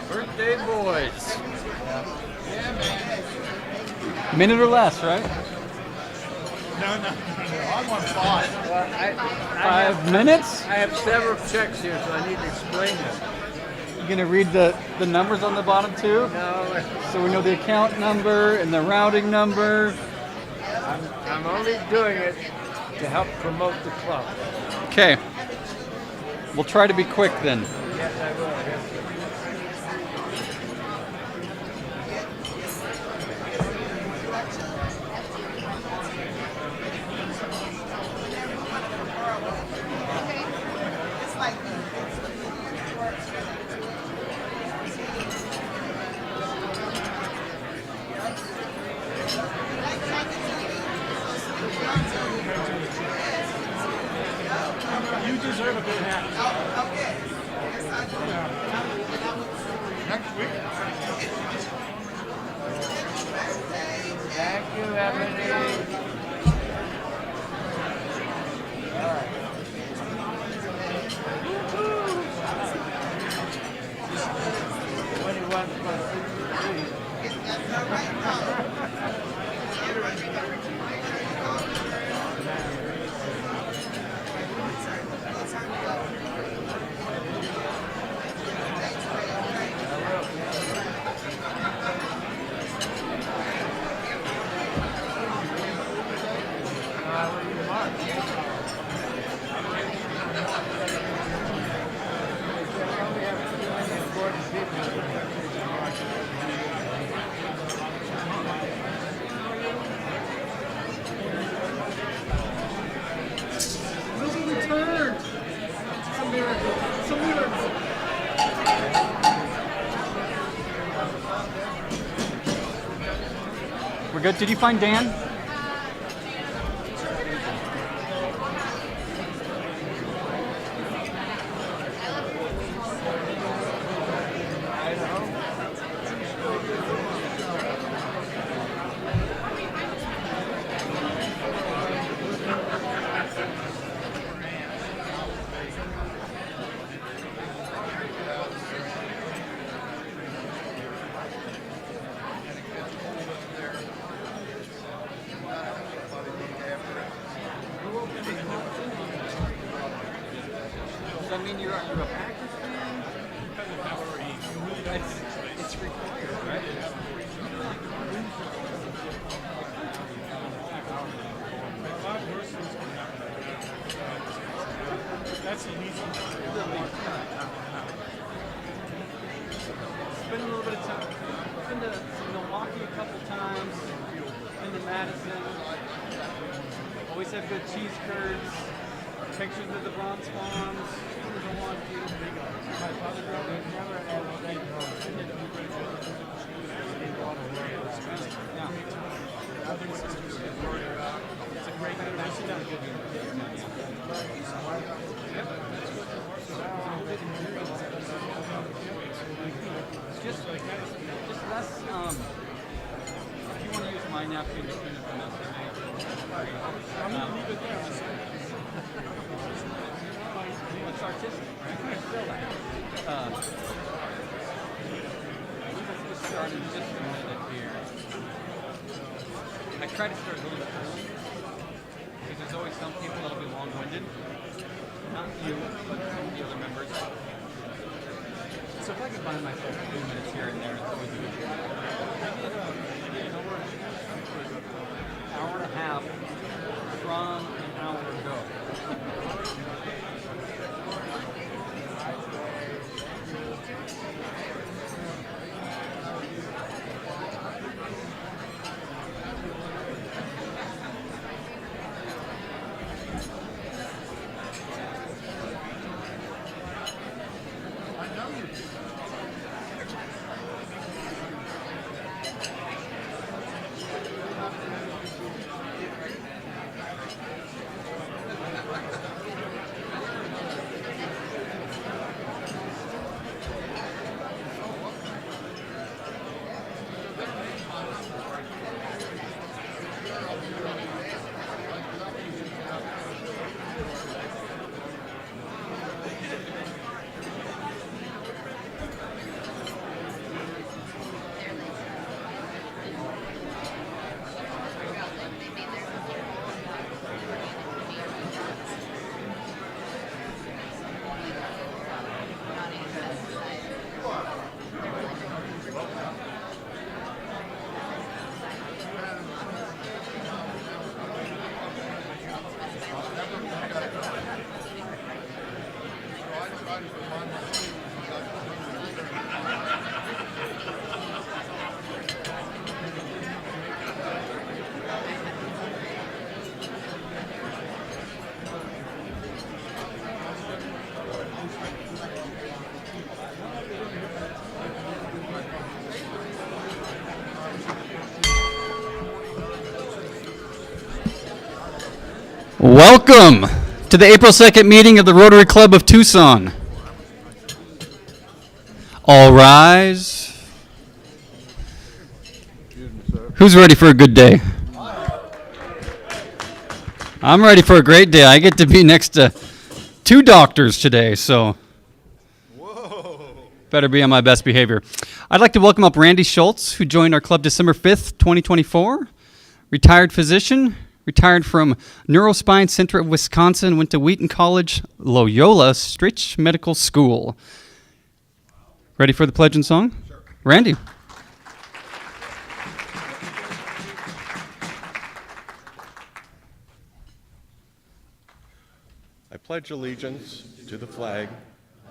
Birthday boys. Minute or less, right? No. I want 5. Well, 5 minutes? I have several checks here, so I need to explain them. You gonna read the numbers on the bottom too? No, So we know the account number and the routing number. I'm only doing it to help promote the club. Okay. We'll try to be quick then. Yes, I will. Yes. You deserve a good hat. Next week. Thank you, Emily. All right. 21 plus 63. We're good. Did you find Dan? Does that mean you're a Packers fan? It's required, right? That's easy. Spend a little bit of time. Been to Milwaukee a couple times. Been to Madison. Always have good cheese curds. Pictures of the bronze farms. It's a great game. I've seen that a good game. Just less. If you want to use my napkin to clean up the mess I made, I'm going to leave it there. it's artistic, right? Let's just start in just a minute here. I try to start a little bit early because there's always some people that'll be long-winded. Not you, but some of the other members. So if I can find myself a few minutes here and there, it's always a good thing. Hour and a half from an hour ago. Welcome to the April 2nd meeting of the Rotary Club of Tucson. All rise. Who's ready for a good day? I'm ready for a great day. I get to be next to 2 doctors today, so better be on my best behavior. I'd like to welcome up Randy Schultz, who joined our club December 5th, 2024. Retired physician, retired from Neurospine Center of Wisconsin, went to Wheaton College, Loyola Stritch Medical School. Ready for the pledge and song? Sure. Randy. I pledge allegiance to the flag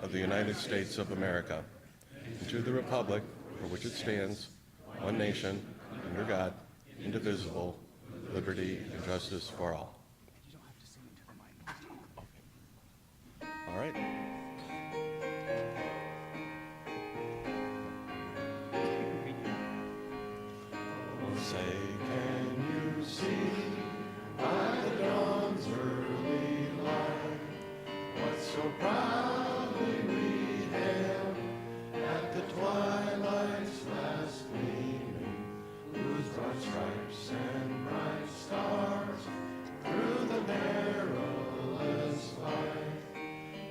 of the United States of America and to the republic for which it stands, one nation, under God, indivisible, liberty and justice for all. All right. Say, can you see by the dawn's early light what so proudly we hailed at the twilight's last gleaming, whose broad stripes and bright stars through the perilous fight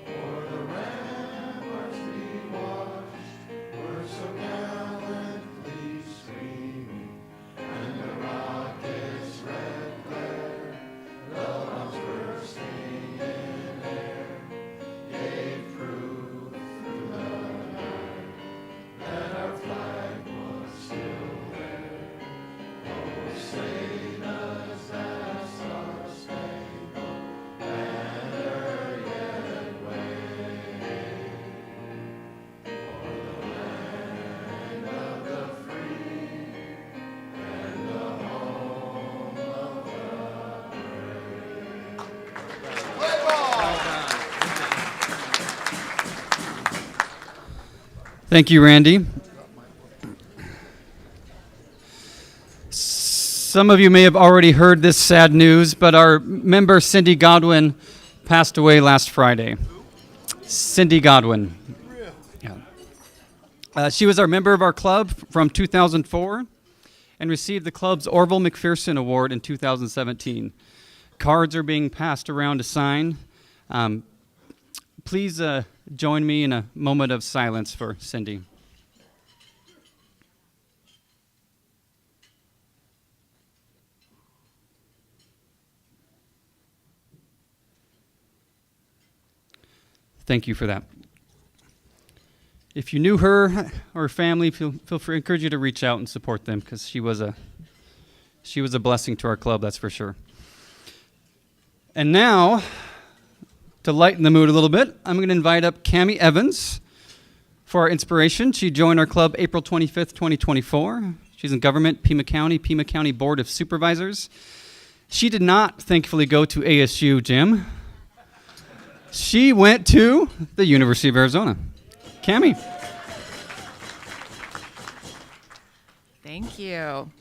o'er the ramparts we watched were so gallantly streaming, and the rocket's red glare, the bombs bursting in air, gave proof through the night that our flag was still there. Oh, say does that star-spangled banner yet wave o'er the land of the free and the home of the brave. Thank you, Randy. Some of you may have already heard this sad news, but our member Cindy Godwin passed away last Friday. Cindy Godwin. Yeah. She was our member of our club from 2004 and received the club's Orville McPherson Award in 2017. Cards are being passed around to sign. Please join me in a moment of silence for Cindy. Thank you for that. If you knew her or her family, feel free. I encourage you to reach out and support them because she was a blessing to our club, that's for sure. And now, to lighten the mood a little bit, I'm going to invite up Cammie Evans for our inspiration. She joined our club April 25th, 2024. She's in government, Pima County Board of Supervisors. She did not, thankfully, go to ASU, Jim. She went to the University of Arizona. Cammie. Thank you.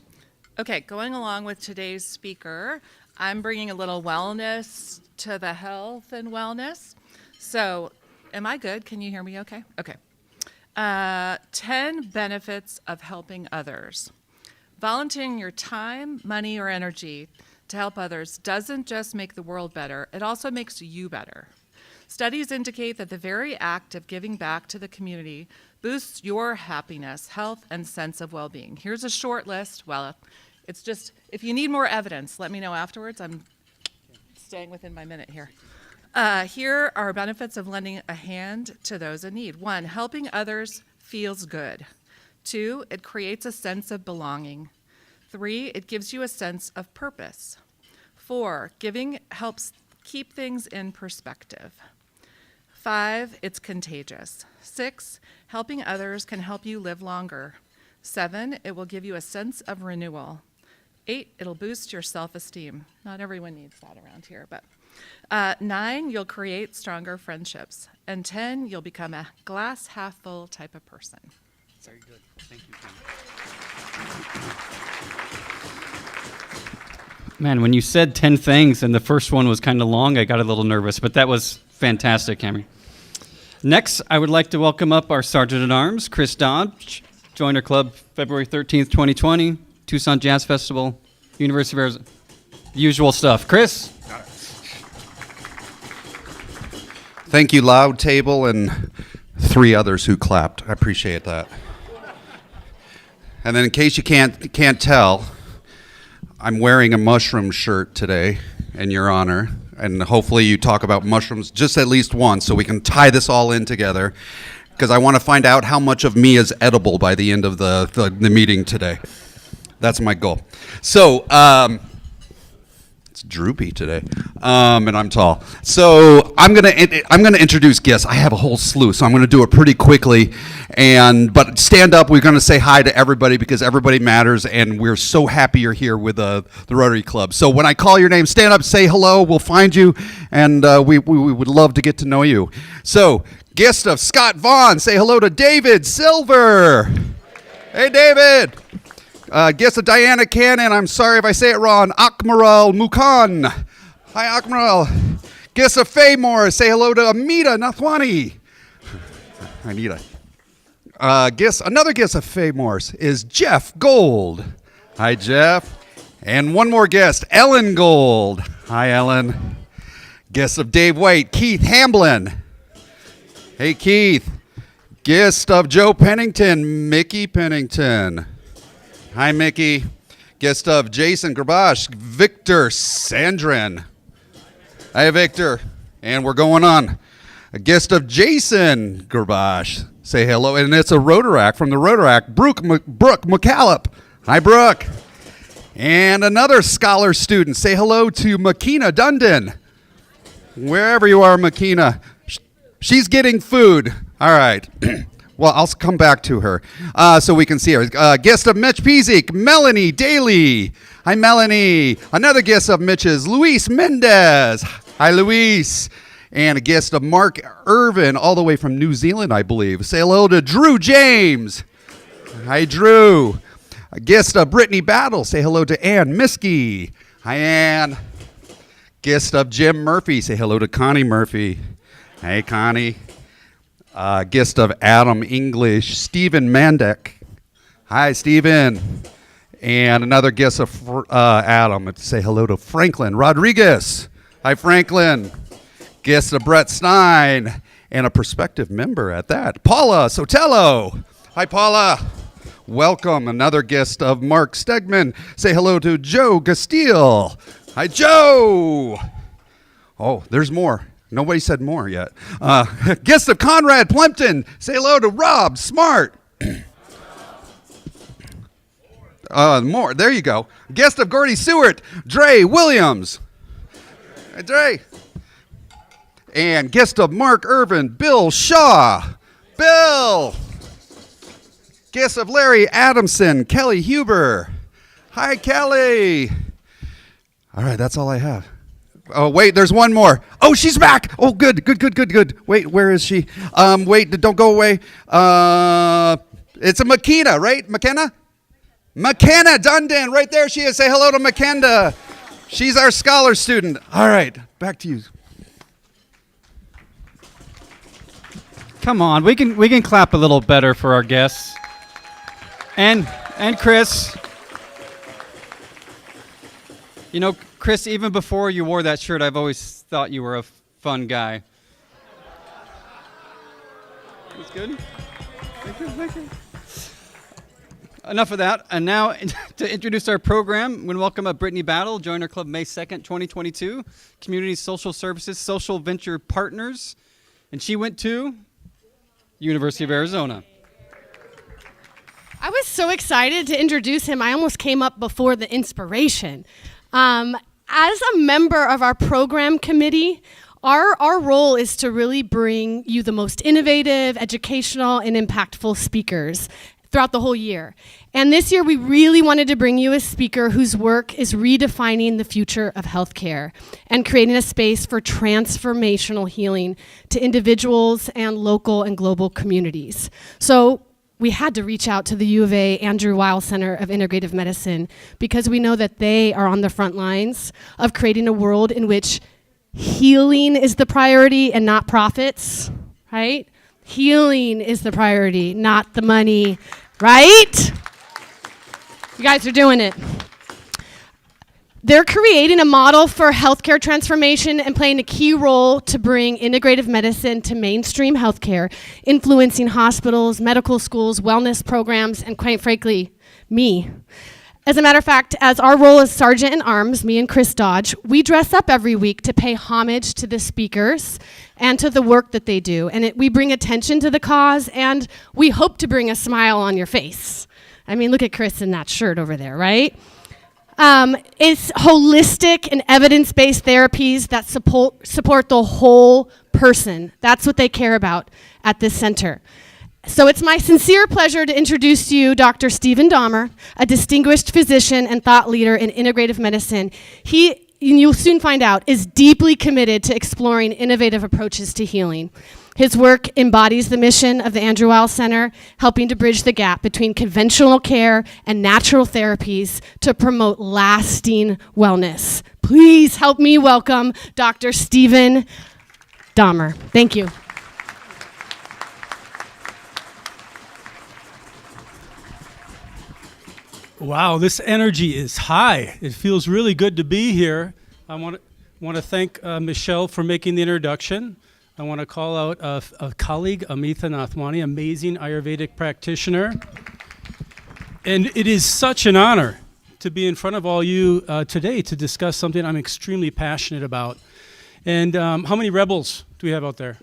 Okay, going along with today's speaker, I'm bringing a little wellness to the health and wellness. So, am I good? Can you hear me okay? Okay. 10 benefits of helping others. Volunteering your time, money, or energy to help others doesn't just make the world better, it also makes you better. Studies indicate that the very act of giving back to the community boosts your happiness, health, and sense of well-being. Here's a short list. Well, it's just, if you need more evidence, let me know afterwards. I'm staying within my minute here. Here are benefits of lending a hand to those in need. 1, helping others feels good. 2, it creates a sense of belonging. 3, it gives you a sense of purpose. 4, giving helps keep things in perspective. 5, it's contagious. 6, helping others can help you live longer. 7, it will give you a sense of renewal. 8, it'll boost your self-esteem. Not everyone needs that around here, but 9, you'll create stronger friendships. And 10, you'll become a glass half full type of person. Very good. Thank you, Man, when you said 10 things and the first one was kind of long, I got a little nervous, but that was fantastic, Camry. Next, I would like to welcome up our Sergeant at Arms, Chris Dodge, joined our club February 13th, 2020, Tucson Jazz Festival, University of Arizona. Usual stuff. Chris? Thank you, Loud Table, and 3 others who clapped. I appreciate that. And then in case you can't tell, I'm wearing a mushroom shirt today in your honor, and hopefully you talk about mushrooms just at least once so we can tie this all in together, because I want to find out how much of me is edible by the end of the meeting today. That's my goal. So, it's droopy today, and I'm tall. So I'm gonna introduce guests. I have a whole slew, so I'm gonna do it pretty quickly. But stand up. We're gonna say hi to everybody because everybody matters, and we're so happy you're here with the Rotary Club. So when I call your name, stand up, say hello. We'll find you, and we would love to get to know you. So guest of Scott Vaughn, say hello to David Silver. Hey, David. Guest of Diana Cannon, I'm sorry if I say it wrong, Akmaral Mukan. Hi, Akmaral. Guest of Faye Morris, say hello to Amita Nathwani. Anita. Another guest of Faye Morris is Jeff Gold. Hi, Jeff. And one more guest, Ellen Gold. Hi, Ellen. Guest of Dave White, Keith Hamblin. Hey, Keith. Guest of Joe Pennington, Mickey Pennington. Hi, Mickey. Guest of Jason Grabash, Victor Sandrin. Hi, Victor. And we're going on. A guest of Jason Grabash. Say hello. And it's a Rotaract from the Rotaract, Brooke McCallop. Hi, Brooke. And another scholar student. Say hello to Makina Dundon. Wherever you are, Makina. She's getting food. All right. Well, I'll come back to her so we can see her. Guest of Mitch Pizik, Melanie Daly. Hi, Melanie. Another guest of Mitch's, Luis Mendez. Hi, Luis. And a guest of Mark Irvin, all the way from New Zealand, I believe. Say hello to Drew James. Hi, Drew. A guest of Brittany Battle. Say hello to Ann Miskey. Hi, Ann. Guest of Jim Murphy. Say hello to Connie Murphy. Hey, Connie. Guest of Adam English, Stephen Mandek. Hi, Stephen. And another guest of Adam. Let's say hello to Franklin Rodriguez. Hi, Franklin. Guest of Brett Stein. And a prospective member at that, Paula Sotelo. Hi, Paula. Welcome. Another guest of Mark Stegman. Say hello to Joe Castile. Hi, Joe. Oh, there's more. Nobody said more yet. Guest of Conrad Plimpton. Say hello to Rob Smart. More. There you go. Guest of Gordy Seward. Dre Williams. Hey, Dre. And guest of Mark Irvin. Bill Shaw. Bill. Guest of Larry Adamson. Kelly Huber. Hi, Kelly. All right, that's all I have. Oh, wait, there's one more. Oh, she's back. Oh, good. Wait, where is she? Wait, don't go away. It's a McKenna, right? McKenna Dundon, right there she is. Say hello to McKenna. She's our scholar student. All right, back to you. Come on, we can clap a little better for our guests. And Chris. You know, Chris, even before you wore that shirt, I've always thought you were a fun guy. That's good. Thank you. Enough of that. And now, to introduce our program, I'm going to welcome up Brittany Battle, join our club May 2nd, 2022. Community Social Services, Social Venture Partners. And she went to University of Arizona. I was so excited to introduce him, I almost came up before the inspiration. As a member of our program committee, our role is to really bring you the most innovative, educational, and impactful speakers throughout the whole year. And this year, we really wanted to bring you a speaker whose work is redefining the future of healthcare and creating a space for transformational healing to individuals and local and global communities. So we had to reach out to the U of A Andrew Weil Center of Integrative Medicine because we know that they are on the front lines of creating a world in which healing is the priority and not profits, right? Healing is the priority, not the money, right? You guys are doing it. They're creating a model for healthcare transformation and playing a key role to bring integrative medicine to mainstream healthcare, influencing hospitals, medical schools, wellness programs, and quite frankly, me. As a matter of fact, as our role as Sergeant in Arms, me and Chris Dodge, we dress up every week to pay homage to the speakers and to the work that they do. And we bring attention to the cause, and we hope to bring a smile on your face. I mean, look at Chris in that shirt over there, right? It's holistic and evidence-based therapies that support the whole person. That's what they care about at this center. So it's my sincere pleasure to introduce to you Dr. Stephen Dahmar, a distinguished physician and thought leader in integrative medicine. He, you'll soon find out, is deeply committed to exploring innovative approaches to healing. His work embodies the mission of the Andrew Weil Center, helping to bridge the gap between conventional care and natural therapies to promote lasting wellness. Please help me welcome Dr. Stephen Dahmar. Thank you. Wow, this energy is high. It feels really good to be here. I want to thank Michelle for making the introduction. I want to call out a colleague, Amitha Nathwani, amazing Ayurvedic practitioner. And it is such an honor to be in front of all you today to discuss something I'm extremely passionate about. And how many rebels do we have out there?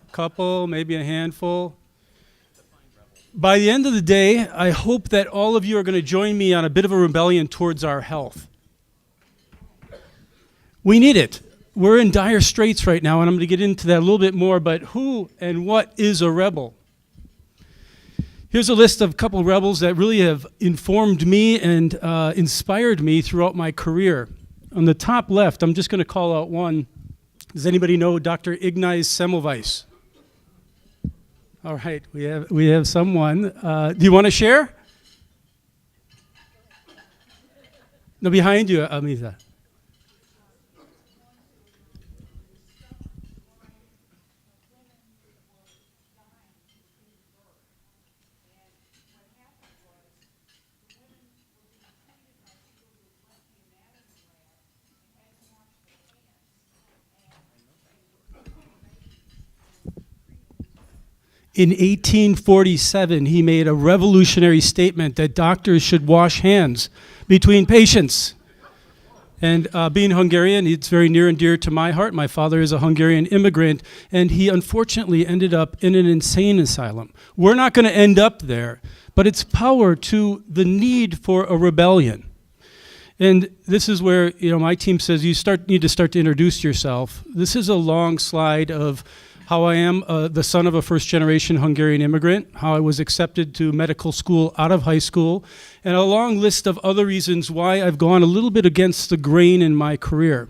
A couple, maybe a handful. By the end of the day, I hope that all of you are going to join me on a bit of a rebellion towards our health. We need it. We're in dire straits right now, and I'm going to get into that a little bit more, but who and what is a rebel? Here's a list of a couple of rebels that really have informed me and inspired me throughout my career. On the top left, I'm just going to call out one. Does anybody know Dr. Ignaz Semmelweis? All right, we have someone. Do you want to share? No, behind you, Amitha. In 1847, he made a revolutionary statement that doctors should wash hands between patients. And being Hungarian, it's very near and dear to my heart. My father is a Hungarian immigrant, and he unfortunately ended up in an insane asylum. We're not going to end up there, but it's power to the need for a rebellion. And this is where, my team says you need to start to introduce yourself. This is a long slide of how I am the son of a first-generation Hungarian immigrant, how I was accepted to medical school out of high school, and a long list of other reasons why I've gone a little bit against the grain in my career.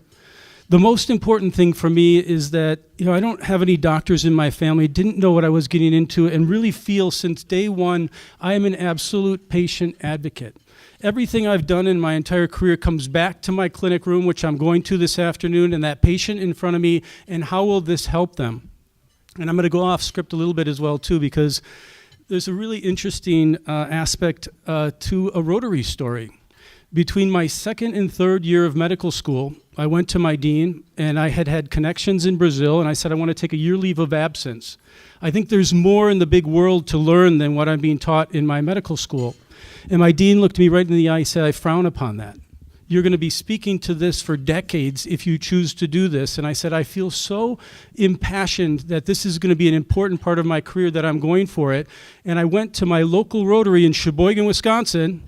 The most important thing for me is that I don't have any doctors in my family, didn't know what I was getting into, and really feel since day one I am an absolute patient advocate. Everything I've done in my entire career comes back to my clinic room, which I'm going to this afternoon, and that patient in front of me, and how will this help them? And I'm going to go off script a little bit as well, too, because there's a really interesting aspect to a Rotary story. Between my second and third year of medical school, I went to my dean, and I had connections in Brazil, and I said, I want to take a year leave of absence. I think there's more in the big world to learn than what I'm being taught in my medical school. And my dean looked me right in the eye and said, I frown upon that. You're going to be speaking to this for decades if you choose to do this. And I said, I feel so impassioned that this is going to be an important part of my career that I'm going for it. And I went to my local Rotary in Sheboygan, Wisconsin,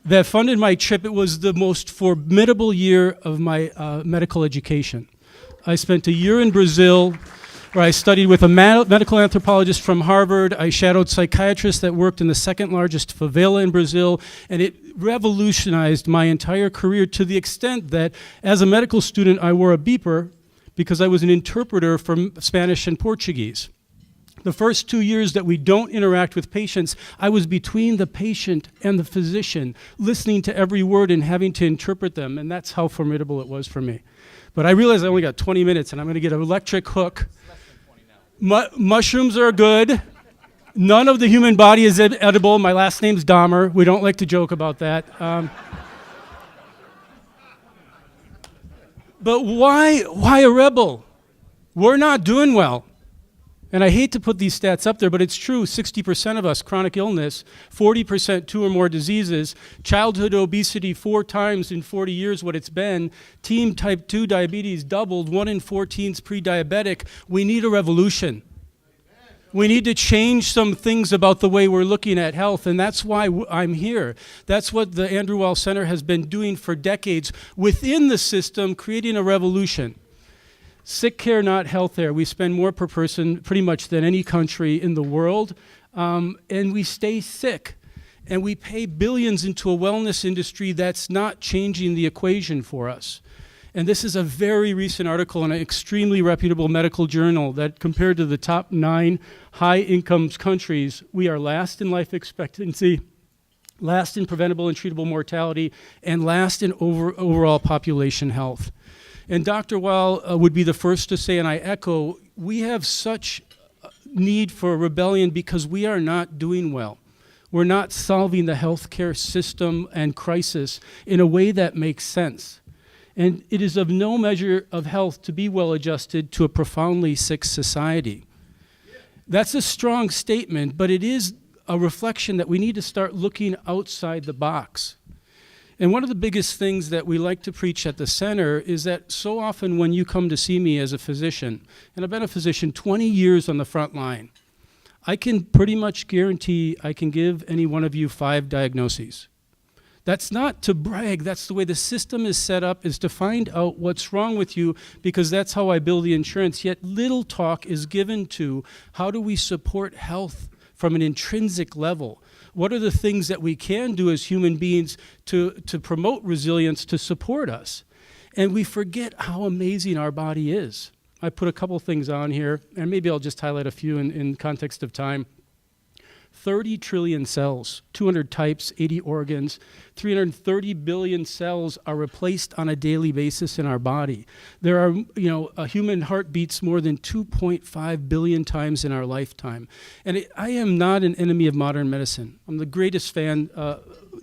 that funded my trip. It was the most formidable year of my medical education. I spent a year in Brazil, where I studied with a medical anthropologist from Harvard. I shadowed psychiatrists that worked in the second largest favela in Brazil, and it revolutionized my entire career to the extent that as a medical student, I wore a beeper because I was an interpreter from Spanish and Portuguese. The first 2 years that we don't interact with patients, I was between the patient and the physician, listening to every word and having to interpret them, and that's how formidable it was for me. But I realized I only got 20 minutes, and I'm going to get an electric hook. Mushrooms are good. None of the human body is edible. My last name's Dahmar. We don't like to joke about that. But why a rebel? We're not doing well. And I hate to put these stats up there, but it's true. 60% of us, chronic illness, 40% 2 or more diseases, childhood obesity 4 times in 40 years what it's been, teen type 2 diabetes doubled, 1 in 4 teens pre-diabetic. We need a revolution. We need to change some things about the way we're looking at health, and that's why I'm here. That's what the Andrew Weil Center has been doing for decades within the system, creating a revolution. Sick care, not health care. We spend more per person pretty much than any country in the world, and we stay sick. And we pay billions into a wellness industry that's not changing the equation for us. And this is a very recent article in an extremely reputable medical journal that compared to the top 9 high-income countries, we are last in life expectancy, last in preventable and treatable mortality, and last in overall population health. And Dr. Weil would be the first to say, and I echo, we have such need for a rebellion because we are not doing well. We're not solving the healthcare system and crisis in a way that makes sense. And it is of no measure of health to be well adjusted to a profoundly sick society. That's a strong statement, but it is a reflection that we need to start looking outside the box. And one of the biggest things that we like to preach at the center is that so often when you come to see me as a physician, and I've been a physician 20 years on the front line, I can pretty much guarantee I can give any one of you 5 diagnoses. That's not to brag, that's the way the system is set up, is to find out what's wrong with you, because that's how I bill the insurance. Yet little talk is given to how do we support health from an intrinsic level. What are the things that we can do as human beings to promote resilience, to support us? And we forget how amazing our body is. I put a couple things on here, and maybe I'll just highlight a few in context of time. 30 trillion cells, 200 types, 80 organs, 330 billion cells are replaced on a daily basis in our body. There are, a human heart beats more than 2.5 billion times in our lifetime. And I am not an enemy of modern medicine. I'm the greatest fan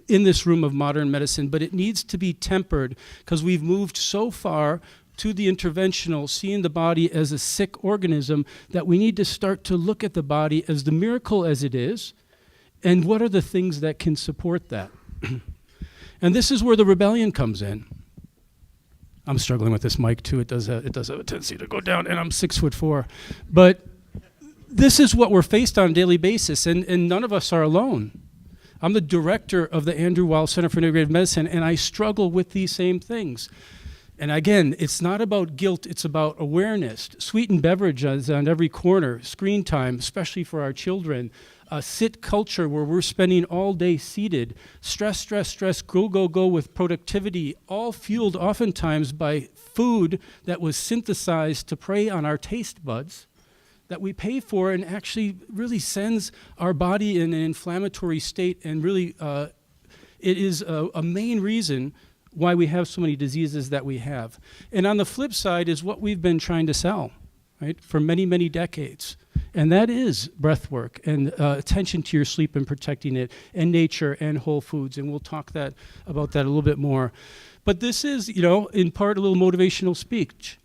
in this room of modern medicine, but it needs to be tempered because we've moved so far to the interventional, seeing the body as a sick organism, that we need to start to look at the body as the miracle as it is, and what are the things that can support that. And this is where the rebellion comes in. I'm struggling with this mic too. It does have a tendency to go down, and I'm 6'4". But this is what we're faced on a daily basis, and none of us are alone. I'm the director of the Andrew Weil Center for Integrative Medicine, and I struggle with these same things. And again, it's not about guilt, it's about awareness. Sweetened beverages on every corner, screen time, especially for our children, a sit culture where we're spending all day seated, stress, go with productivity, all fueled oftentimes by food that was synthesized to prey on our taste buds that we pay for and actually really sends our body in an inflammatory state, and really it is a main reason why we have so many diseases that we have. And on the flip side is what we've been trying to sell, right, for many, many decades. And that is breath work and attention to your sleep and protecting it, and nature and whole foods. And we'll talk about that a little bit more. But this is, in part a little motivational speech.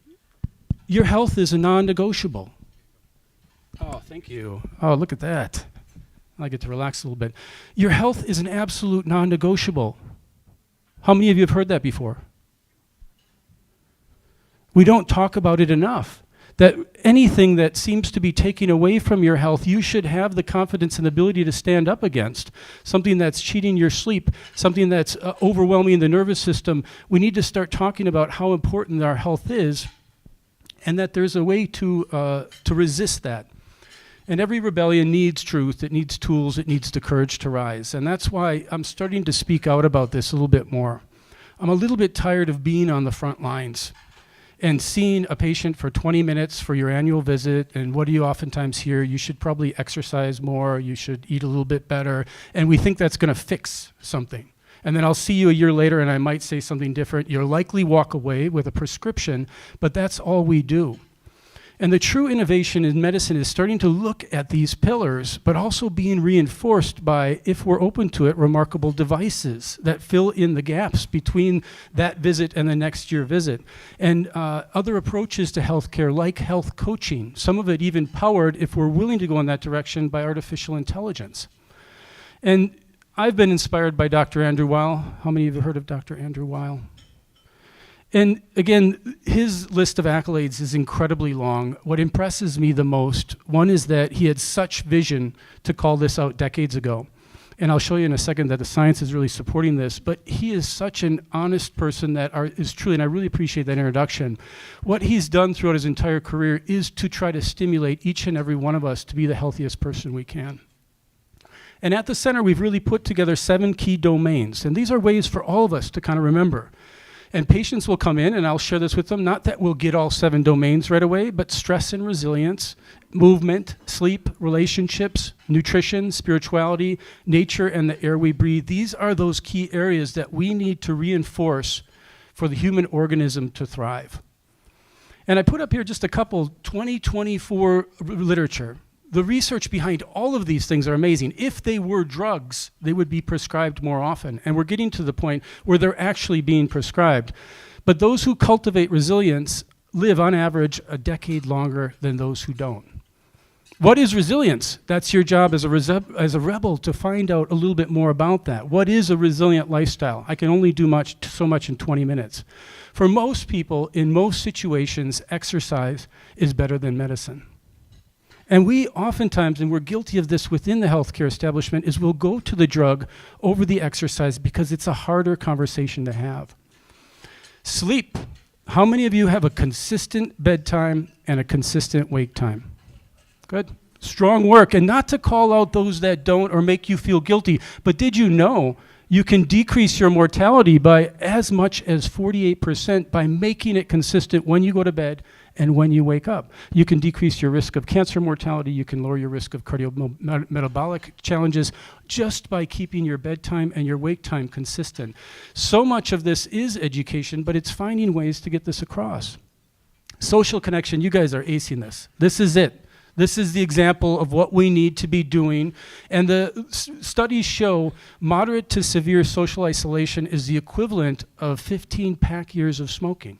Your health is a non-negotiable. Oh, thank you. Oh, look at that. I get to relax a little bit. Your health is an absolute non-negotiable. How many of you have heard that before? We don't talk about it enough. That anything that seems to be taking away from your health, you should have the confidence and ability to stand up against. Something that's cheating your sleep, something that's overwhelming the nervous system. We need to start talking about how important our health is, and that there's a way to resist that. And every rebellion needs truth, it needs tools, it needs the courage to rise. And that's why I'm starting to speak out about this a little bit more. I'm a little bit tired of being on the front lines. And seeing a patient for 20 minutes for your annual visit, and what do you oftentimes hear? You should probably exercise more, you should eat a little bit better, and we think that's gonna fix something. And then I'll see you a year later and I might say something different. You'll likely walk away with a prescription, but that's all we do. And the true innovation in medicine is starting to look at these pillars, but also being reinforced by, if we're open to it, remarkable devices that fill in the gaps between that visit and the next year visit. And other approaches to healthcare, like health coaching, some of it even powered, if we're willing to go in that direction, by artificial intelligence. And I've been inspired by Dr. Andrew Weil. How many of you have heard of Dr. Andrew Weil? And again, his list of accolades is incredibly long. What impresses me the most, one is that he had such vision to call this out decades ago. And I'll show you in a second that the science is really supporting this, but he is such an honest person that is truly, and I really appreciate that introduction. What he's done throughout his entire career is to try to stimulate each and every one of us to be the healthiest person we can. And at the center, we've really put together 7 key domains. And these are ways for all of us to kind of remember. And patients will come in, and I'll share this with them, not that we'll get all 7 domains right away, but stress and resilience, movement, sleep, relationships, nutrition, spirituality, nature, and the air we breathe. These are those key areas that we need to reinforce for the human organism to thrive. And I put up here just a couple 2024 literature. The research behind all of these things are amazing. If they were drugs, they would be prescribed more often. And we're getting to the point where they're actually being prescribed. But those who cultivate resilience live on average a decade longer than those who don't. What is resilience? That's your job as a rebel to find out a little bit more about that. What is a resilient lifestyle? I can only do so much in 20 minutes. For most people, in most situations, exercise is better than medicine. And we oftentimes, and we're guilty of this within the healthcare establishment, is we'll go to the drug over the exercise because it's a harder conversation to have. Sleep. How many of you have a consistent bedtime and a consistent wake time? Good. Strong work. And not to call out those that don't or make you feel guilty, but did you know you can decrease your mortality by as much as 48% by making it consistent when you go to bed and when you wake up? You can decrease your risk of cancer mortality, you can lower your risk of cardiometabolic challenges just by keeping your bedtime and your wake time consistent. So much of this is education, but it's finding ways to get this across. Social connection, you guys are acing this. This is it. This is the example of what we need to be doing. And the studies show moderate to severe social isolation is the equivalent of 15 pack years of smoking.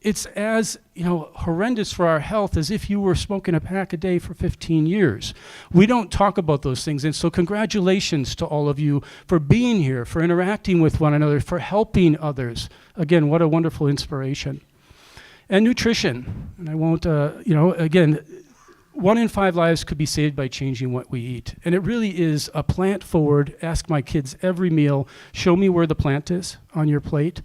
It's as horrendous for our health as if you were smoking a pack a day for 15 years. We don't talk about those things. And so congratulations to all of you for being here, for interacting with one another, for helping others. Again, what a wonderful inspiration. And nutrition. And I won't, again, 1 in 5 lives could be saved by changing what we eat. And it really is a plant forward. Ask my kids every meal, show me where the plant is on your plate.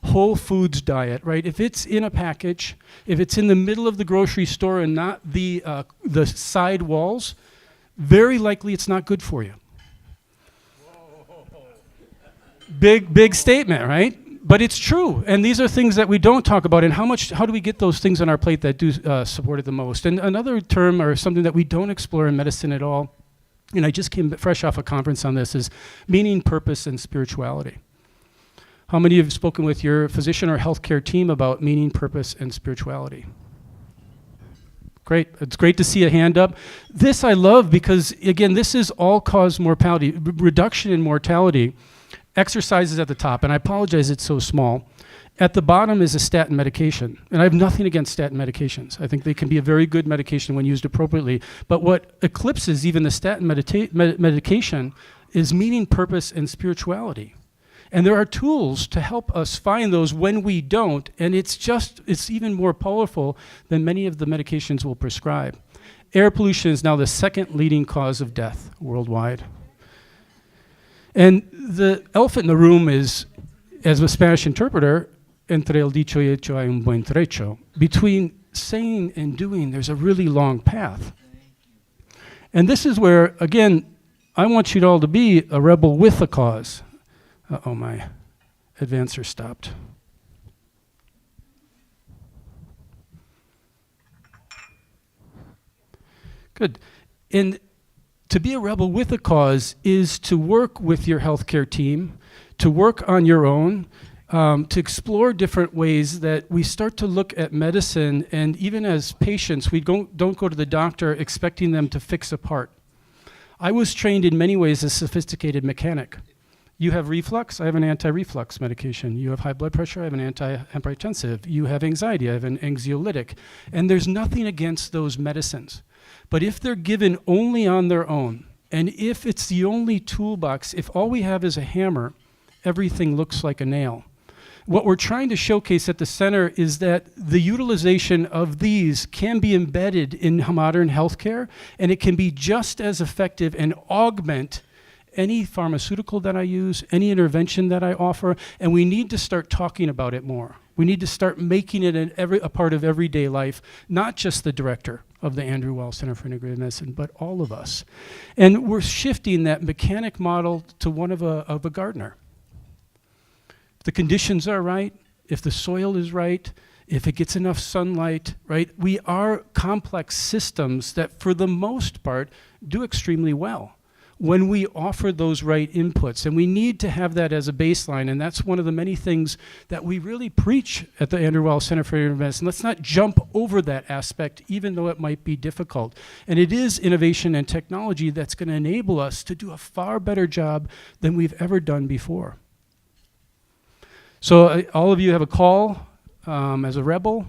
Whole foods diet, right? If it's in a package, if it's in the middle of the grocery store and not the side walls, very likely it's not good for you. Big statement, right? But it's true, and these are things that we don't talk about, and how do we get those things on our plate that do support it the most? And another term, or something that we don't explore in medicine at all, and I just came fresh off a conference on this, is meaning, purpose, and spirituality. How many of you have spoken with your physician or healthcare team about meaning, purpose, and spirituality? Great, it's great to see a hand up. This I love because, again, this is all-cause mortality, reduction in mortality. Exercise is at the top, and I apologize it's so small. At the bottom is a statin medication, and I have nothing against statin medications. I think they can be a very good medication when used appropriately, but what eclipses even the statin medication is meaning, purpose, and spirituality. And there are tools to help us find those when we don't, and it's even more powerful than many of the medications we'll prescribe. Air pollution is now the 2nd leading cause of death worldwide. And the elephant in the room is, as a Spanish interpreter, entre el dicho y hecho hay un buen trecho. Between saying and doing, there's a really long path. And this is where, again, I want you all to be a rebel with a cause. Uh-oh, my advancer stopped. Good. And to be a rebel with a cause is to work with your healthcare team, to work on your own, to explore different ways that we start to look at medicine, and even as patients, we don't go to the doctor expecting them to fix a part. I was trained in many ways as a sophisticated mechanic. You have reflux, I have an anti-reflux medication. You have high blood pressure, I have an antihypertensive. You have anxiety, I have an anxiolytic. And there's nothing against those medicines. But if they're given only on their own, and if it's the only toolbox, if all we have is a hammer, everything looks like a nail. What we're trying to showcase at the center is that the utilization of these can be embedded in modern healthcare, and it can be just as effective and augment any pharmaceutical that I use, any intervention that I offer, and we need to start talking about it more. We need to start making it a part of everyday life, not just the director of the Andrew Weil Center for Integrative Medicine, but all of us. And we're shifting that mechanic model to one of a gardener. If the conditions are right, if the soil is right, if it gets enough sunlight, right, we are complex systems that for the most part do extremely well when we offer those right inputs. And we need to have that as a baseline, and that's one of the many things that we really preach at the Andrew Weil Center for Integrative Medicine. Let's not jump over that aspect, even though it might be difficult. And it is innovation and technology that's going to enable us to do a far better job than we've ever done before. So all of you have a call as a rebel.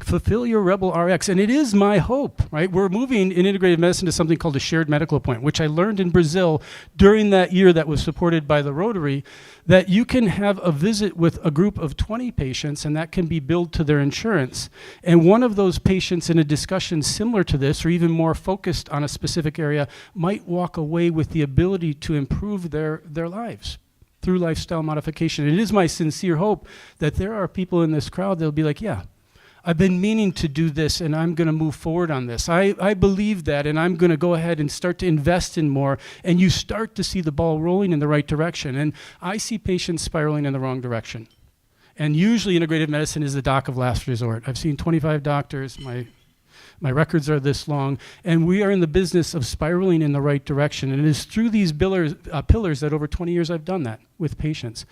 Fulfill your rebel RX. And it is my hope, right? We're moving in integrative medicine to something called a shared medical appointment, which I learned in Brazil during that year that was supported by the Rotary, that you can have a visit with a group of 20 patients, and that can be billed to their insurance. And one of those patients in a discussion similar to this, or even more focused on a specific area, might walk away with the ability to improve their lives through lifestyle modification. It is my sincere hope that there are people in this crowd that'll be like, yeah, I've been meaning to do this, and I'm going to move forward on this. I believe that, and I'm going to go ahead and start to invest in more, and you start to see the ball rolling in the right direction. And I see patients spiraling in the wrong direction. And usually integrative medicine is the doc of last resort. I've seen 25 doctors. My records are this long, and we are in the business of spiraling in the right direction. And it is through these pillars that over 20 years I've done that with patients.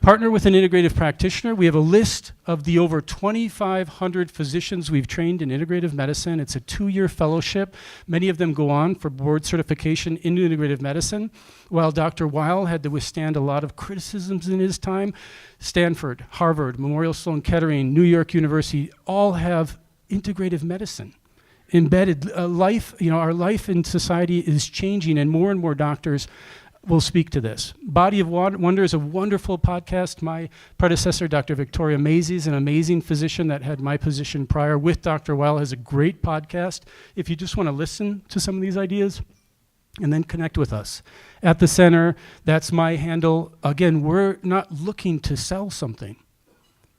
Partner with an integrative practitioner. We have a list of the over 2,500 physicians we've trained in integrative medicine. It's a 2-year fellowship. Many of them go on for board certification in integrative medicine. While Dr. Weil had to withstand a lot of criticisms in his time, Stanford, Harvard, Memorial Sloan Kettering, New York University all have integrative medicine embedded. Our life in society is changing, and more doctors will speak to this. Body of Wonder is a wonderful podcast. My predecessor, Dr. Victoria Mazie, is an amazing physician that had my position prior with Dr. Weil, has a great podcast. If you just want to listen to some of these ideas and then connect with us. At the center, that's my handle. Again, we're not looking to sell something.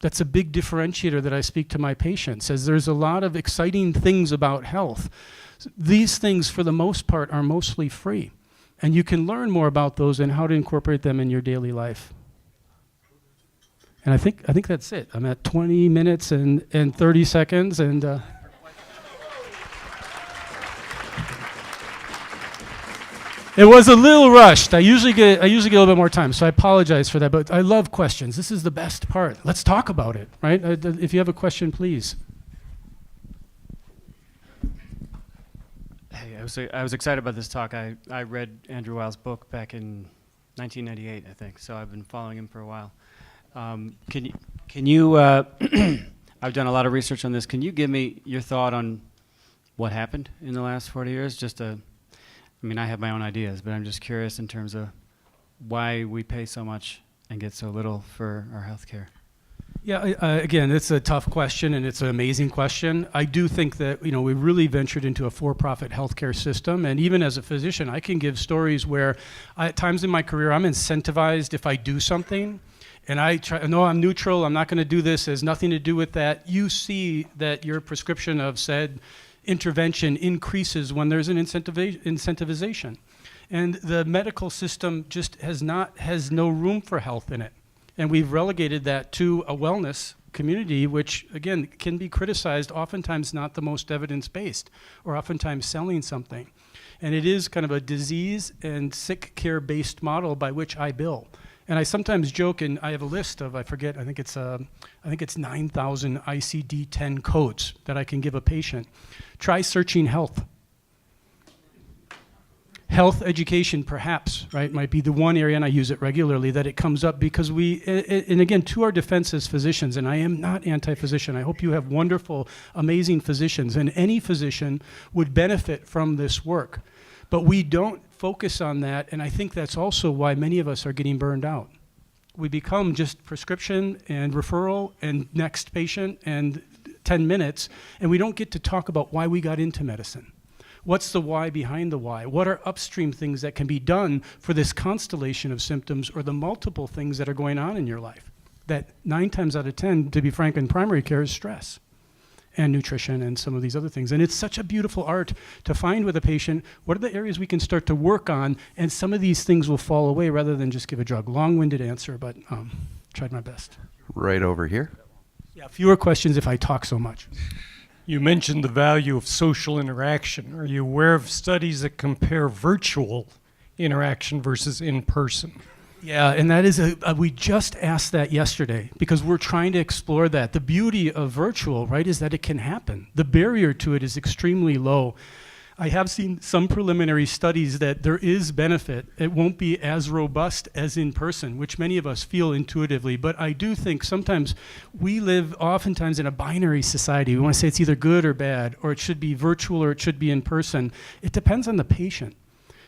That's a big differentiator that I speak to my patients, as there's a lot of exciting things about health. These things, for the most part, are mostly free. And you can learn more about those and how to incorporate them in your daily life. And I think that's it. I'm at 20 minutes and 30 seconds, and it was a little rushed. I usually get a little bit more time, so I apologize for that. But I love questions. This is the best part. Let's talk about it, right? If you have a question, please. I was excited about this talk. I read Andrew Weil's book back in 1998, I think. So I've been following him for a while. Can you? I've done a lot of research on this. Can you give me your thought on what happened in the last 40 years? I have my own ideas, but I'm just curious in terms of why we pay so much and get so little for our health care. Yeah, again, it's a tough question, and it's an amazing question. I do think that, we really ventured into a for-profit healthcare system, and even as a physician, I can give stories where at times in my career, I'm incentivized if I do something, and no, I'm neutral, I'm not going to do this, it has nothing to do with that. You see that your prescription of said intervention increases when there's an incentivization. And the medical system just has no room for health in it. And we've relegated that to a wellness community, which again can be criticized, oftentimes not the most evidence-based, or oftentimes selling something. And it is kind of a disease and sick care-based model by which I bill. And I sometimes joke, and I have a list of, I think it's 9,000 ICD-10 codes that I can give a patient. Try searching health. Health education, perhaps, right, might be the one area, and I use it regularly, that it comes up because and again, to our defense as physicians, and I am not anti-physician. I hope you have wonderful, amazing physicians, and any physician would benefit from this work. But we don't focus on that, and I think that's also why many of us are getting burned out. We become just prescription and referral and next patient and 10 minutes, and we don't get to talk about why we got into medicine. What's the why behind the why? What are upstream things that can be done for this constellation of symptoms or the multiple things that are going on in your life? That 9 times out of 10, to be frank, in primary care is stress and nutrition and some of these other things. And it's such a beautiful art to find with a patient, what are the areas we can start to work on, and some of these things will fall away rather than just give a drug. Long-winded answer, but tried my best. Right over here. Yeah, fewer questions if I talk so much. You mentioned the value of social interaction. Are you aware of studies that compare virtual interaction versus in-person? Yeah, and that is we just asked that yesterday because we're trying to explore that. The beauty of virtual, right, is that it can happen. The barrier to it is extremely low. I have seen some preliminary studies that there is benefit. It won't be as robust as in person, which many of us feel intuitively. But I do think sometimes we live oftentimes in a binary society. We want to say it's either good or bad, or it should be virtual or it should be in person. It depends on the patient.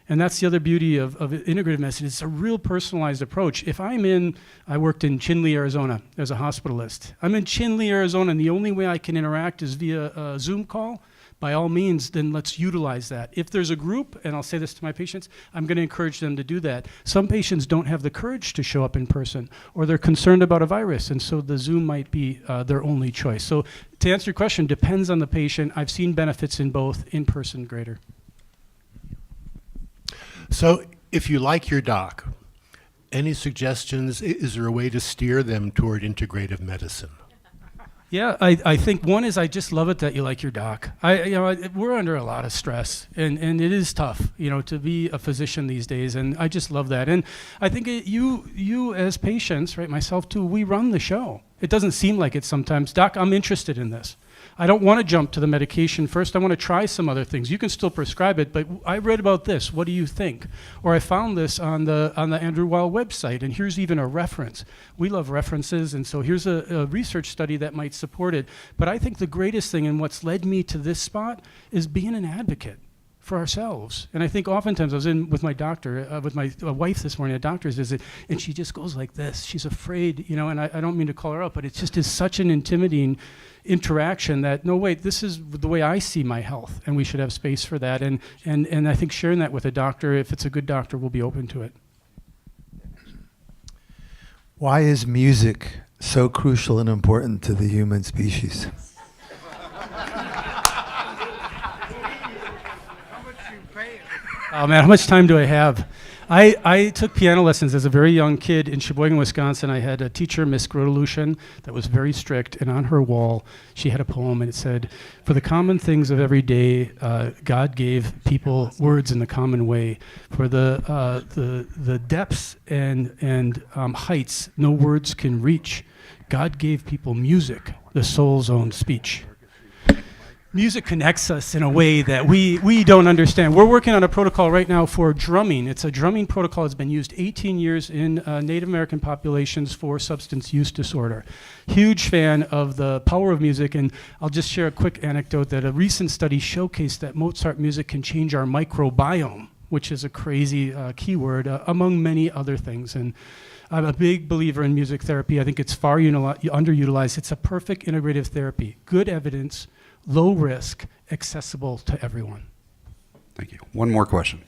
And that's the other beauty of integrative medicine. It's a real personalized approach. If I worked in Chinle, Arizona as a hospitalist. I'm in Chinle, Arizona, and the only way I can interact is via a Zoom call. By all means, then let's utilize that. If there's a group, and I'll say this to my patients, I'm going to encourage them to do that. Some patients don't have the courage to show up in person, or they're concerned about a virus, and so the Zoom might be their only choice. So to answer your question, depends on the patient. I've seen benefits in both, in person greater. So if you like your doc, any suggestions? Is there a way to steer them toward integrative medicine? Yeah, I think one is I just love it that you like your doc. We're under a lot of stress, and it is tough, to be a physician these days, and I just love that. And I think you as patients, right, myself too, we run the show. It doesn't seem like it sometimes. Doc, I'm interested in this. I don't want to jump to the medication first. I want to try some other things. You can still prescribe it, but I read about this. What do you think? Or I found this on the Andrew Weil website, and here's even a reference. We love references, and so here's a research study that might support it. But I think the greatest thing and what's led me to this spot is being an advocate for ourselves. And I think oftentimes I was in with my doctor, with my wife this morning, a doctor's visit, and she just goes like this. She's afraid, and I don't mean to call her out, but it just is such an intimidating interaction that, no, wait, this is the way I see my health, and we should have space for that. And I think sharing that with a doctor, if it's a good doctor, will be open to it. Why is music so crucial and important to the human species? Oh man, how much time do I have? I took piano lessons as a very young kid in Sheboygan, Wisconsin. I had a teacher, Miss Grotelushin, that was very strict, and on her wall, she had a poem, and it said, "For the common things of every day, God gave people words in the common way. For the depths and heights no words can reach, God gave people music, the soul's own speech." Music connects us in a way that we don't understand. We're working on a protocol right now for drumming. It's a drumming protocol that's been used 18 years in Native American populations for substance use disorder. Huge fan of the power of music, and I'll just share a quick anecdote that a recent study showcased that Mozart music can change our microbiome, which is a crazy keyword, among many other things. And I'm a big believer in music therapy. I think it's far underutilized. It's a perfect integrative therapy. Good evidence, low risk, accessible to everyone. Thank you. One more question.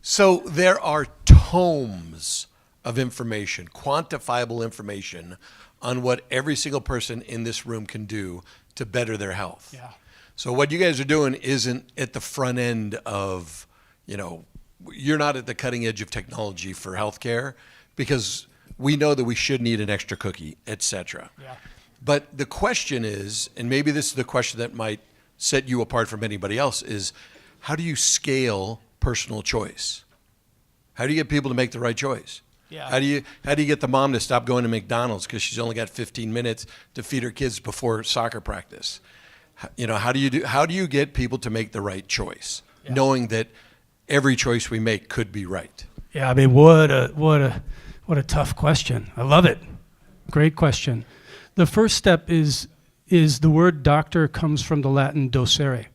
So there are tomes of information, quantifiable information, on what every single person in this room can do to better their health. Yeah. So what you guys are doing isn't at the front end of, you're not at the cutting edge of technology for healthcare, because we know that we shouldn't eat an extra cookie, etc. Yeah. But the question is, and maybe this is the question that might set you apart from anybody else, is how do you scale personal choice? How do you get people to make the right choice? Yeah. How do you get the mom to stop going to McDonald's because she's only got 15 minutes to feed her kids before soccer practice? How do you get people to make the right choice, knowing that every choice we make could be right? Yeah, I mean, what a tough question. I love it. Great question. The first step is the word doctor comes from the Latin docere,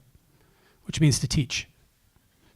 which means to teach.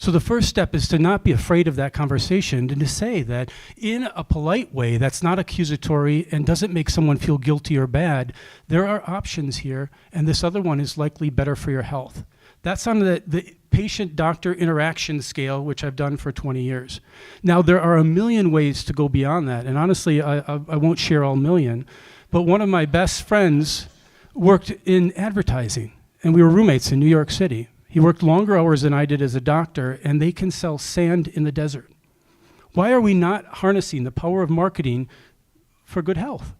So the first step is to not be afraid of that conversation and to say that in a polite way that's not accusatory and doesn't make someone feel guilty or bad, there are options here, and this other one is likely better for your health. That's on the patient-doctor interaction scale, which I've done for 20 years. Now, there are a million ways to go beyond that, and honestly, I won't share all million, but one of my best friends worked in advertising, and we were roommates in New York City. He worked longer hours than I did as a doctor, and they can sell sand in the desert. Why are we not harnessing the power of marketing for good health?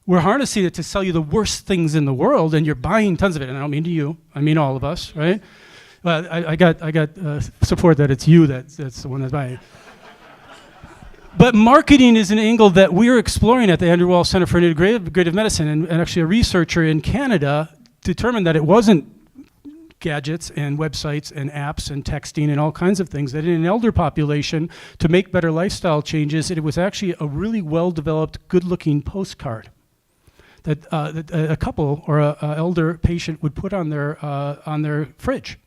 We're harnessing it to sell you the worst things in the world, and you're buying tons of it. And I don't mean to you, I mean all of us, right? Well, I got support that it's you that's the one that's buying it. But marketing is an angle that we're exploring at the Andrew Weil Center for Integrative Medicine, and actually a researcher in Canada determined that it wasn't gadgets and websites and apps and texting and all kinds of things, that in an elder population, to make better lifestyle changes, it was actually a really well-developed, good-looking postcard that a couple or a elder patient would put on their fridge.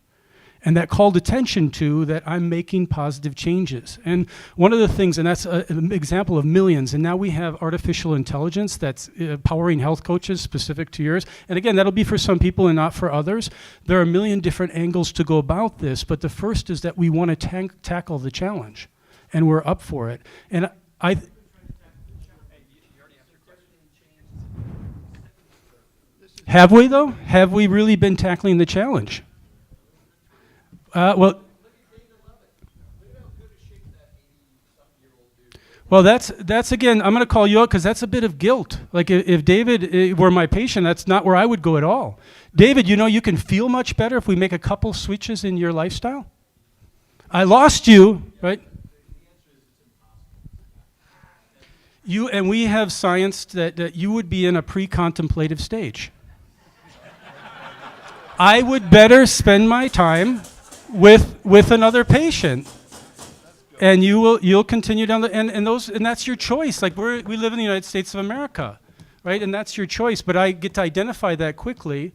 And that called attention to that I'm making positive changes. And one of the things, and that's an example of millions, and now we have artificial intelligence that's powering health coaches specific to yours. And again, that'll be for some people and not for others. There are a million different angles to go about this, but the first is that we want to tackle the challenge, and we're up for it. And have we though? Have we really been tackling the challenge? Well, that's again, I'm going to call you out because that's a bit of guilt. Like if David were my patient, that's not where I would go at all. David, you can feel much better if we make a couple switches in your lifestyle. I lost you, right? And we have science that you would be in a pre-contemplative stage. I would better spend my time with another patient, and you'll continue down and that's your choice. Like we live in the United States of America, right? And that's your choice. But I get to identify that quickly,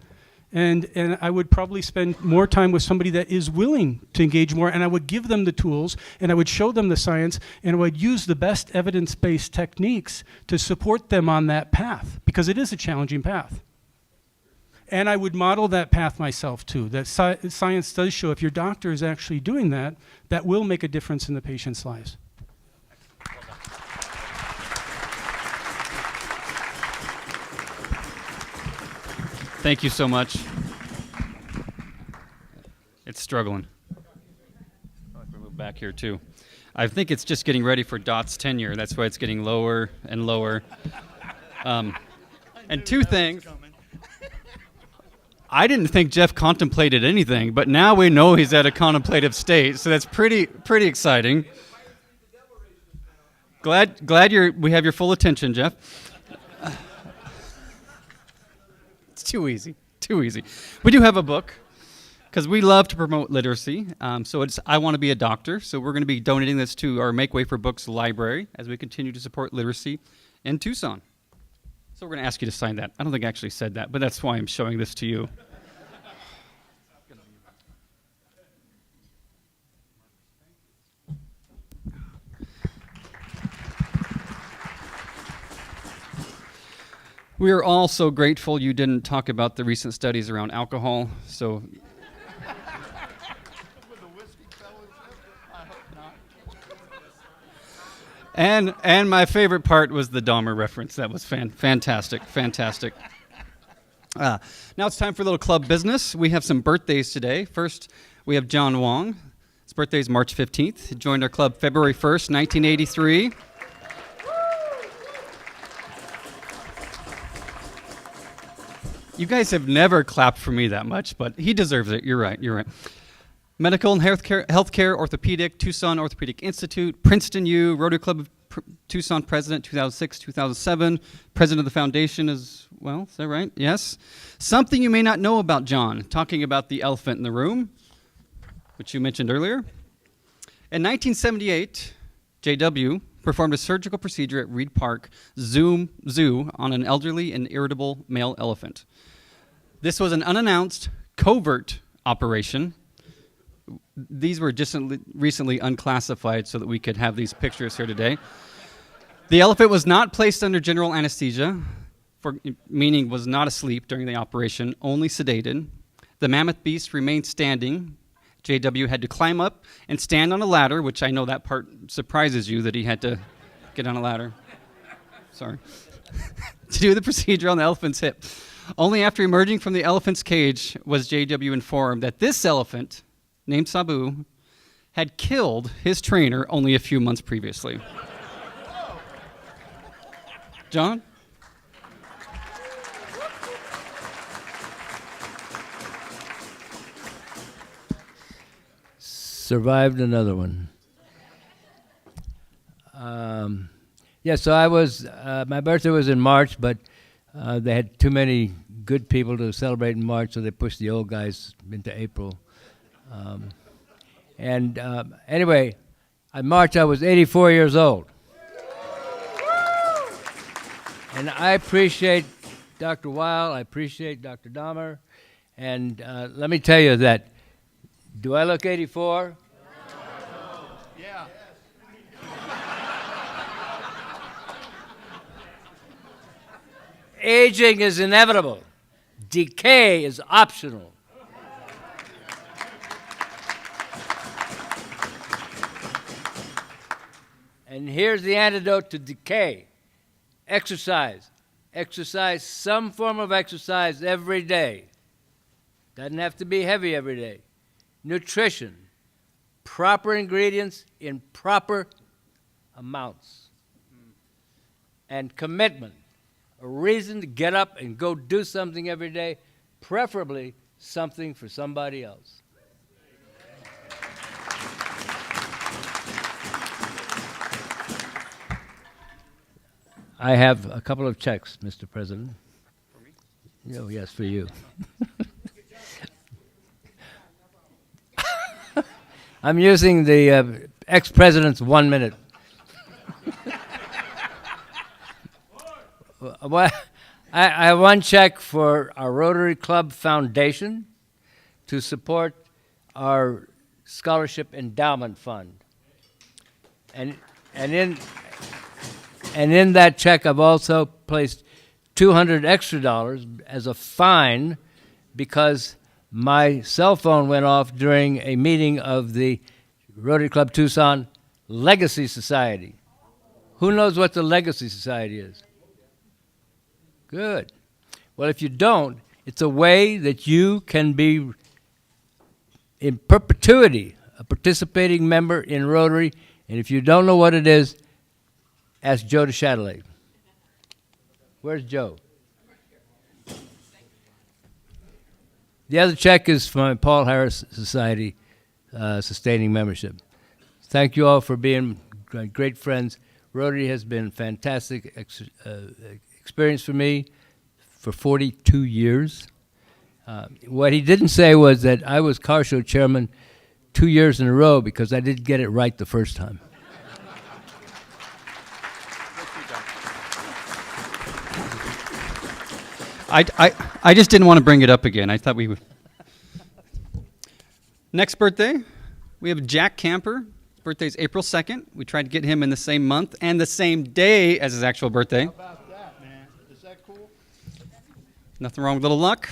and I would probably spend more time with somebody that is willing to engage more, and I would give them the tools, and I would show them the science, and I would use the best evidence-based techniques to support them on that path, because it is a challenging path. And I would model that path myself too. That science does show if your doctor is actually doing that, that will make a difference in the patient's lives. Thank you so much. It's struggling. I'll move back here too. I think it's just getting ready for Dot's tenure. That's why it's getting lower and lower. And two things. I didn't think Jeff contemplated anything, but now we know he's at a contemplative state, so that's pretty exciting. Glad we have your full attention, Jeff. It's too easy. We do have a book, because we love to promote literacy. So it's I Want to Be a Doctor. So we're going to be donating this to our Make Way for Books library as we continue to support literacy in Tucson. So we're going to ask you to sign that. I don't think I actually said that, but that's why I'm showing this to you. We are all so grateful you didn't talk about the recent studies around alcohol. So. And my favorite part was the Dahmar reference. That was fantastic. Now it's time for a little club business. We have some birthdays today. First, we have John Wong. His birthday is March 15th. He joined our club February 1st, 1983. You guys have never clapped for me that much, but he deserves it. You're right. Medical and healthcare, orthopedic, Tucson Orthopedic Institute, Princeton U, Rotary Club of Tucson president, 2006, 2007, president of the foundation as well. Is that right? Yes. Something you may not know about John, talking about the elephant in the room, which you mentioned earlier. In 1978, JW performed a surgical procedure at Reed Park Zoo on an elderly and irritable male elephant. This was an unannounced, covert operation. These were just recently unclassified so that we could have these pictures here today. The elephant was not placed under general anesthesia, meaning was not asleep during the operation, only sedated. The mammoth beast remained standing. JW had to climb up and stand on a ladder, which I know that part surprises you, that he had to get on a ladder. Sorry. To do the procedure on the elephant's hip. Only after emerging from the elephant's cage was JW informed that this elephant, named Sabu, had killed his trainer only a few months previously. John? Survived another one. Yeah, so I was, my birthday was in March, but they had too many good people to celebrate in March, so they pushed the old guys into April. Anyway, in March I was 84 years old. And I appreciate Dr. Weil, I appreciate Dr. Dahmar, and let me tell you that, do I look 84? Yeah. Aging is inevitable. Decay is optional. And here's the antidote to decay. Exercise. Exercise, some form of exercise every day. Doesn't have to be heavy every day. Nutrition. Proper ingredients in proper amounts. And commitment. A reason to get up and go do something every day, preferably something for somebody else. I have a couple of checks, Mr. President. For me? Oh, yes, for you. I'm using the ex-president's 1 minute. Well, I have one check for our Rotary Club Foundation to support our Scholarship Endowment Fund. And in that check, I've also placed $200 extra as a fine because my cell phone went off during a meeting of the Rotary Club Tucson Legacy Society. Who knows what the Legacy Society is? Good. Well, if you don't, it's a way that you can be in perpetuity a participating member in Rotary. And if you don't know what it is, ask Joe DeChatelet. Where's Joe? The other check is from my Paul Harris Society sustaining membership. Thank you all for being great friends. Rotary has been a fantastic experience for me for 42 years. What he didn't say was that I was car show chairman 2 years in a row because I didn't get it right the first time. I just didn't want to bring it up again. I thought we would. Next birthday, we have Jack Camper. His birthday is April 2nd. We tried to get him in the same month and the same day as his actual birthday. How about that, man? Is that cool? Nothing wrong with a little luck.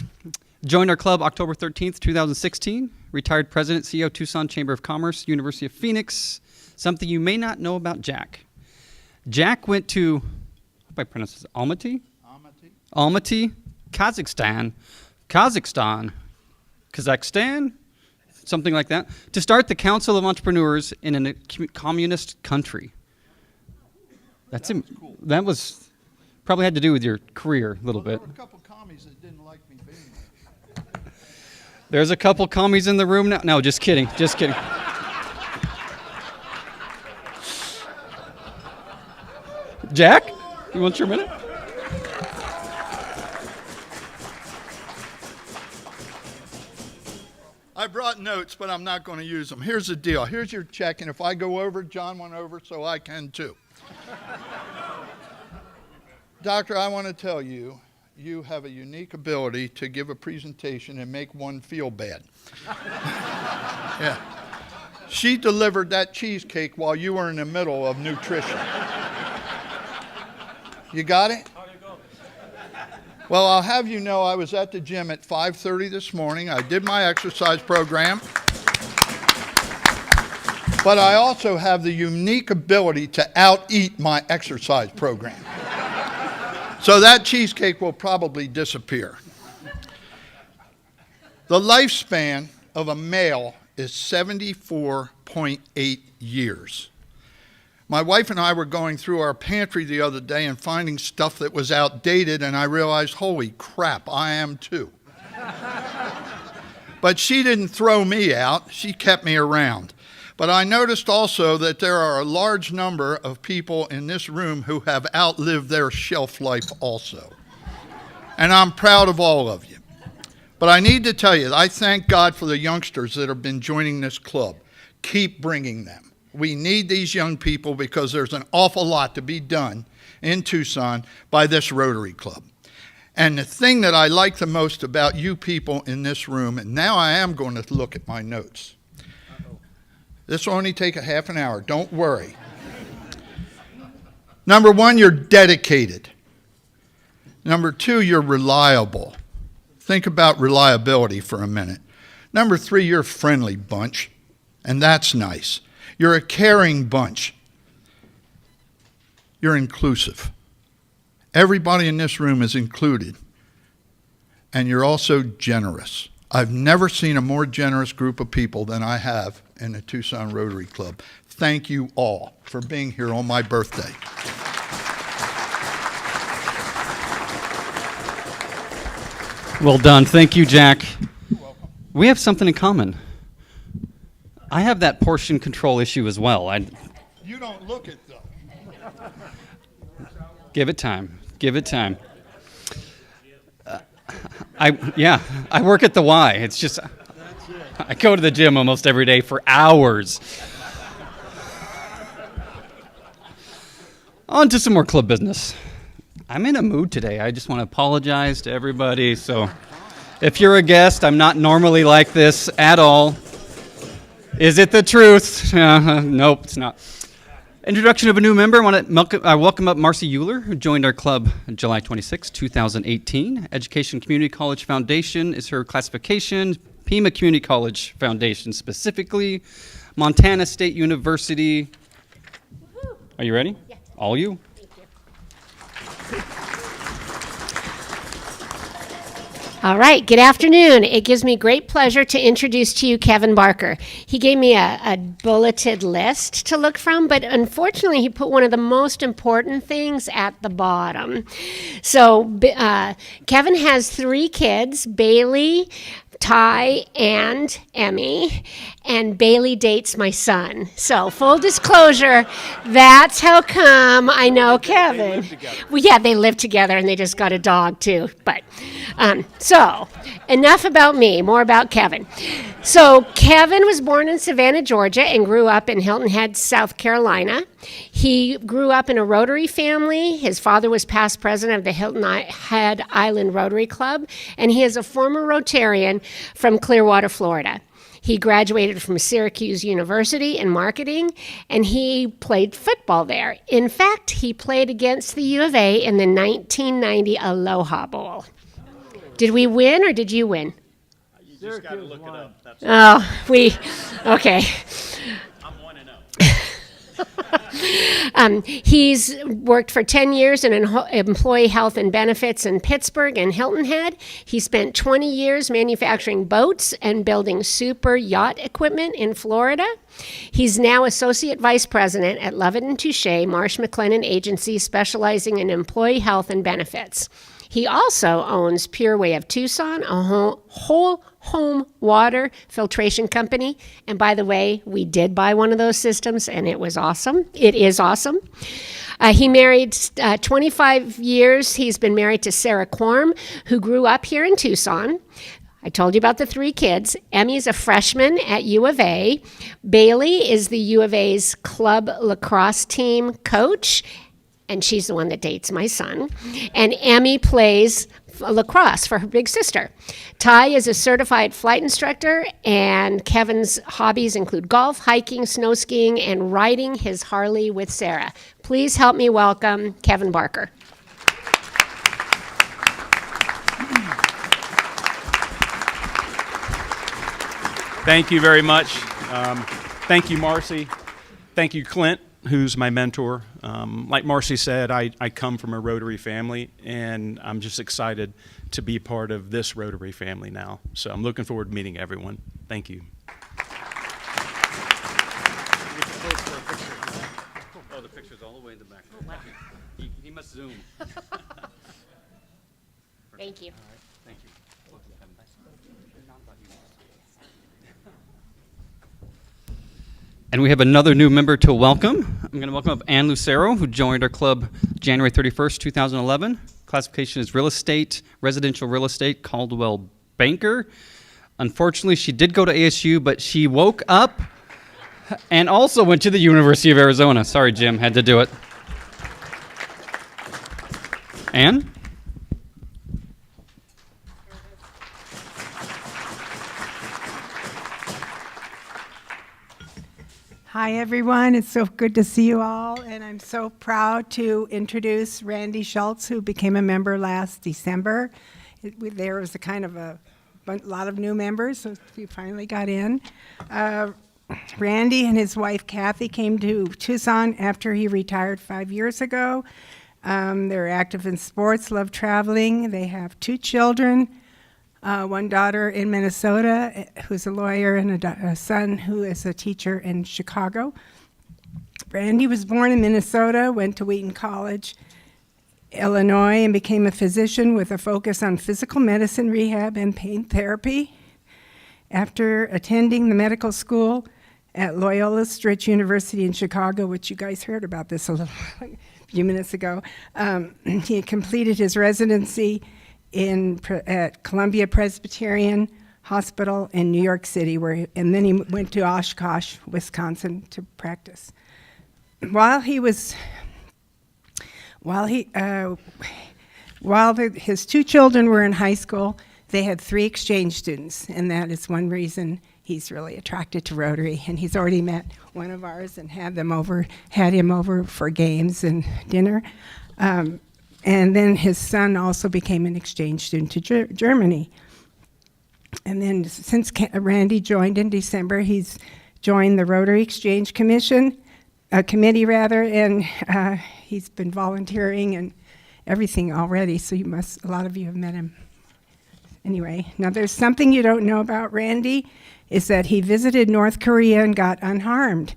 Joined our club October 13th, 2016. Retired president, CEO, Tucson Chamber of Commerce, University of Phoenix. Something you may not know about Jack. Jack went to, I hope I pronounce this, Almaty, Kazakhstan, something like that, to start the Council of Entrepreneurs in a communist country. That was probably had to do with your career a little bit. There were a couple of commies that didn't like me There's a couple commies in the room now. No, just kidding. Just kidding. Jack, you want your minute? I brought notes, but I'm not going to use them. Here's the deal. Here's your check, and if I go over, John went over, so I can too. Doctor, I want to tell you, you have a unique ability to give a presentation and make one feel bad. Yeah. She delivered that cheesecake while you were in the middle of nutrition. You got it? Well, I'll have you know I was at the gym at 5:30 this morning. I did my exercise program. But I also have the unique ability to out-eat my exercise program. So that cheesecake will probably disappear. The lifespan of a male is 74.8 years. My wife and I were going through our pantry the other day and finding stuff that was outdated, and I realized, holy crap, I am too. But she didn't throw me out, she kept me around. But I noticed also that there are a large number of people in this room who have outlived their shelf life also. And I'm proud of all of you. But I need to tell you, I thank God for the youngsters that have been joining this club. Keep bringing them. We need these young people because there's an awful lot to be done in Tucson by this Rotary Club. And the thing that I like the most about you people in this room, and now I am going to look at my notes. This will only take a half an hour, don't worry. Number one, you're dedicated. Number two, you're reliable. Think about reliability for a minute. Number three, you're a friendly bunch, and that's nice. You're a caring bunch. You're inclusive. Everybody in this room is included. And you're also generous. I've never seen a more generous group of people than I have in the Tucson Rotary Club. Thank you all for being here on my birthday. Well done. Thank you, Jack. You're welcome. We have something in common. I have that portion control issue as well. You don't look it, though. Give it time. Give it time. I work at the Y. It's just, I go to the gym almost every day for hours. On to some more club business. I'm in a mood today. I just want to apologize to everybody. So if you're a guest, I'm not normally like this at all. Is it the truth? Nope, it's not. Introduction of a new member. I want to welcome up Marcy Euler, who joined our club July 26, 2018. Education Community College Foundation is her classification. Pima Community College Foundation specifically. Montana State University. Woo-hoo. Are you ready? Yeah. All you. Thank you. All right, good afternoon. It gives me great pleasure to introduce to you Kevin Barker. He gave me a bulleted list to look from, but unfortunately he put one of the most important things at the bottom. So Kevin has 3 kids, Bailey, Ty, and Emmy, and Bailey dates my son. So full disclosure, that's how come I know Kevin. They live together. Well, yeah, they live together, and they just got a dog too. But so enough about me, more about Kevin. So Kevin was born in Savannah, Georgia, and grew up in Hilton Head, South Carolina. He grew up in a Rotary family. His father was past president of the Hilton Head Island Rotary Club, and he is a former Rotarian from Clearwater, Florida. He graduated from Syracuse University in marketing, and he played football there. In fact, he played against the U of A in the 1990 Aloha Bowl. Did we win, or did you win? You just got to look it up. That's Okay. I'm 1-0. He's worked for 10 years in employee health and benefits in Pittsburgh and Hilton Head. He spent 20 years manufacturing boats and building super yacht equipment in Florida. He's now Associate Vice President at Lovett & Touche, Marsh McLennan Agency, specializing in employee health and benefits. He also owns Pure Way of Tucson, a whole home water filtration company. And by the way, we did buy one of those systems, and it was awesome. It is awesome. He married 25 years. He's been married to Sarah Quorm, who grew up here in Tucson. I told you about the 3 kids. Emmy's a freshman at U of A. Bailey is the U of A's club lacrosse team coach, and she's the one that dates my son. And Emmy plays lacrosse for her big sister. Ty is a certified flight instructor, and Kevin's hobbies include golf, hiking, snow skiing, and riding his Harley with Sarah. Please help me welcome Kevin Barker. Thank you very much. Thank you, Marcy. Thank you, Clint, who's my mentor. Like Marcy said, I come from a Rotary family, and I'm just excited to be part of this Rotary family now. So I'm looking forward to meeting everyone. Thank you. Oh, the picture's all the way in the back. Oh, wow. He must zoom. Thank you. Thank you. And we have another new member to welcome. I'm going to welcome up Ann Lucero, who joined our club January 31st, 2011. Classification is real estate, residential real estate, Caldwell banker. Unfortunately, she did go to ASU, but she woke up and also went to the University of Arizona. Sorry, Jim, had to do it. Ann? Hi, everyone. It's so good to see you all, and I'm so proud to introduce Randy Schultz, who became a member last December. There was a kind of a lot of new members, so we finally got in. Randy and his wife, Kathy, came to Tucson after he retired 5 years ago. They're active in sports, love traveling. They have 2 children. One daughter in Minnesota who's a lawyer, and a son who is a teacher in Chicago. Randy was born in Minnesota, went to Wheaton College, Illinois, and became a physician with a focus on physical medicine, rehab, and pain therapy. After attending the medical school at Loyola Stritch University in Chicago, which you guys heard about this a few minutes ago, he completed his residency at Columbia Presbyterian Hospital in New York City, and then he went to Oshkosh, Wisconsin, to practice. His 2 children were in high school, they had 3 exchange students, and that is one reason he's really attracted to Rotary. And he's already met one of ours and had him over for games and dinner. And then his son also became an exchange student to Germany. And then since Randy joined in December, he's joined the Rotary Exchange Committee, and he's been volunteering and everything already, so a lot of you have met him. Anyway, now there's something you don't know about Randy, is that he visited North Korea and got unharmed.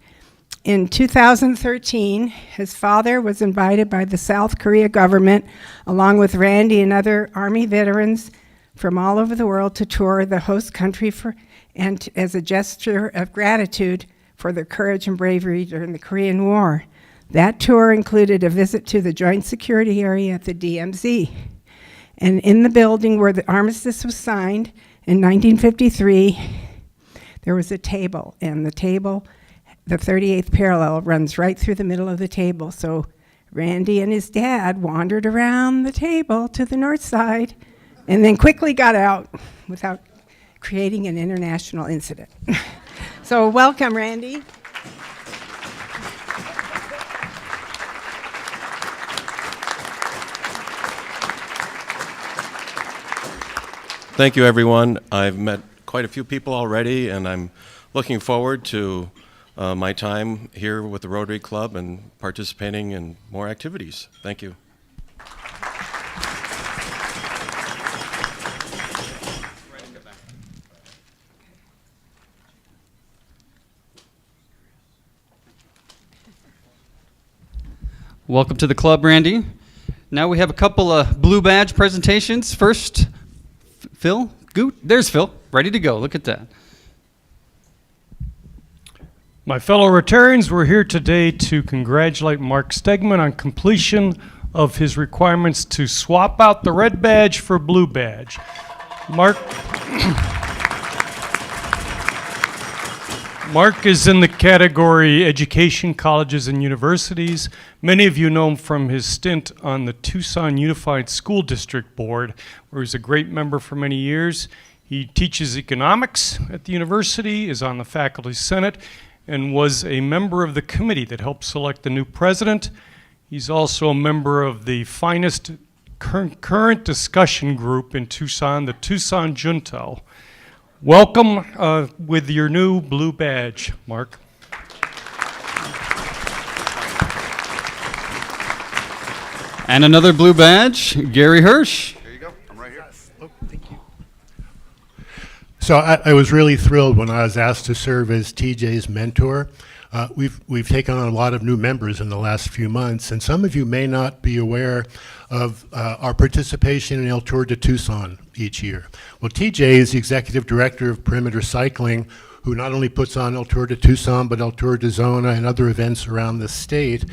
In 2013, his father was invited by the South Korea government, along with Randy and other Army veterans from all over the world, to tour the host country and as a gesture of gratitude for their courage and bravery during the Korean War. That tour included a visit to the Joint Security Area at the DMZ. And in the building where the armistice was signed in 1953, there was a table, and the 38th parallel runs right through the middle of the table. So Randy and his dad wandered around the table to the north side and then quickly got out without creating an international incident. So welcome, Randy. Thank you, everyone. I've met quite a few people already, and I'm looking forward to my time here with the Rotary Club and participating in more activities. Thank you. Welcome to the club, Randy. Now we have a couple of blue badge presentations. First, Phil Goot. There's Phil. ready to go. Look at that. My fellow Rotarians, we're here today to congratulate Mark Stegman on completion of his requirements to swap out the red badge for blue badge. Mark is in the category education, colleges, and universities. Many of you know him from his stint on the Tucson Unified School District Board, where he's a great member for many years. He teaches economics at the university, is on the faculty senate, and was a member of the committee that helped select the new president. He's also a member of the finest current discussion group in Tucson, the Tucson Junto. Welcome with your new blue badge, Mark. And another blue badge, Gary Hirsch. There you go. I'm right here. Oh, thank you. So I was really thrilled when I was asked to serve as TJ's mentor. We've taken on a lot of new members in the last few months, and some of you may not be aware of our participation in El Tour de Tucson each year. Well, TJ is the executive director of Perimeter Cycling, who not only puts on El Tour de Tucson, but El Tour de Zona and other events around the state.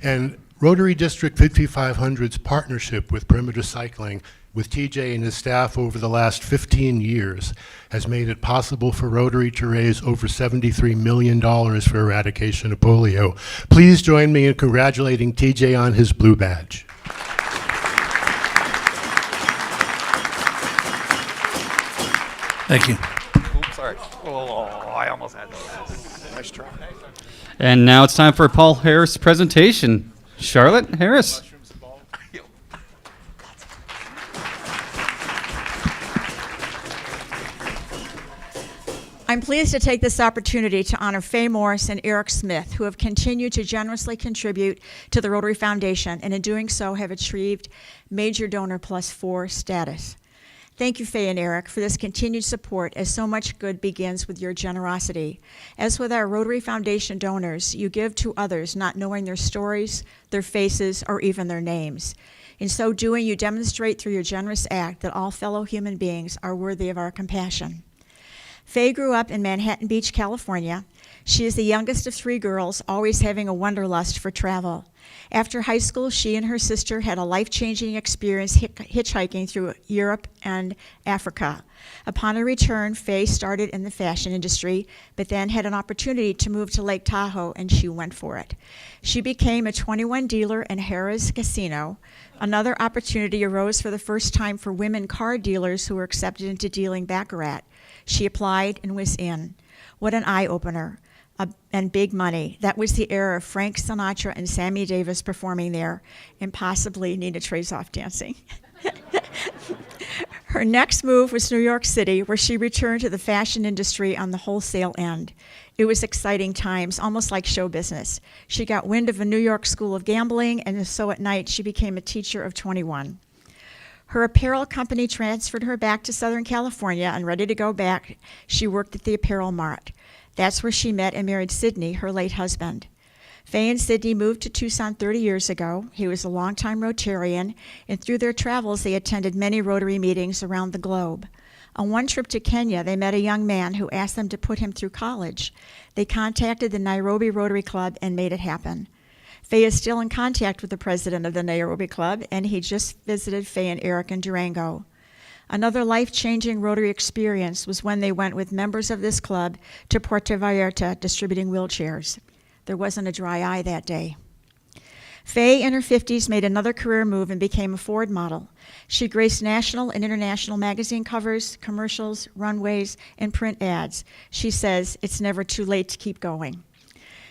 And Rotary District 5500's partnership with Perimeter Cycling with TJ and his staff over the last 15 years has made it possible for Rotary to raise over $73 million for eradication of polio. Please join me in congratulating TJ on his blue badge. Thank you. Oops, sorry. Oh, I almost had that. Nice try. And now it's time for Paul Harris' presentation. Charlotte Harris. I'm pleased to take this opportunity to honor Faye Morris and Eric Smith, who have continued to generously contribute to the Rotary Foundation, and in doing so have achieved Major Donor Plus 4 status. Thank you, Faye and Eric, for this continued support, as so much good begins with your generosity. As with our Rotary Foundation donors, you give to others not knowing their stories, their faces, or even their names. In so doing, you demonstrate through your generous act that all fellow human beings are worthy of our compassion. Faye grew up in Manhattan Beach, California. She is the youngest of 3 girls, always having a wanderlust for travel. After high school, she and her sister had a life-changing experience hitchhiking through Europe and Africa. Upon her return, Faye started in the fashion industry, but then had an opportunity to move to Lake Tahoe, and she went for it. She became a 21 dealer in Harrah's Casino. Another opportunity arose for the first time for women car dealers who were accepted into dealing baccarat. She applied and was in. What an eye-opener. And big money. That was the era of Frank Sinatra and Sammy Davis performing there, and possibly Nina Trezoff dancing. Her next move was New York City, where she returned to the fashion industry on the wholesale end. It was exciting times, almost like show business. She got wind of a New York school of gambling, and so at night she became a teacher of 21. Her apparel company transferred her back to Southern California, and ready to go back, she worked at the Apparel Mart. That's where she met and married Sidney, her late husband. Faye and Sidney moved to Tucson 30 years ago. He was a longtime Rotarian, and through their travels, they attended many Rotary meetings around the globe. On one trip to Kenya, they met a young man who asked them to put him through college. They contacted the Nairobi Rotary Club and made it happen. Faye is still in contact with the president of the Nairobi Club, and he just visited Faye and Eric in Durango. Another life-changing Rotary experience was when they went with members of this club to Puerto Vallarta distributing wheelchairs. There wasn't a dry eye that day. Faye, in her 50s, made another career move and became a Ford model. She graced national and international magazine covers, commercials, runways, and print ads. She says, "It's never too late to keep going."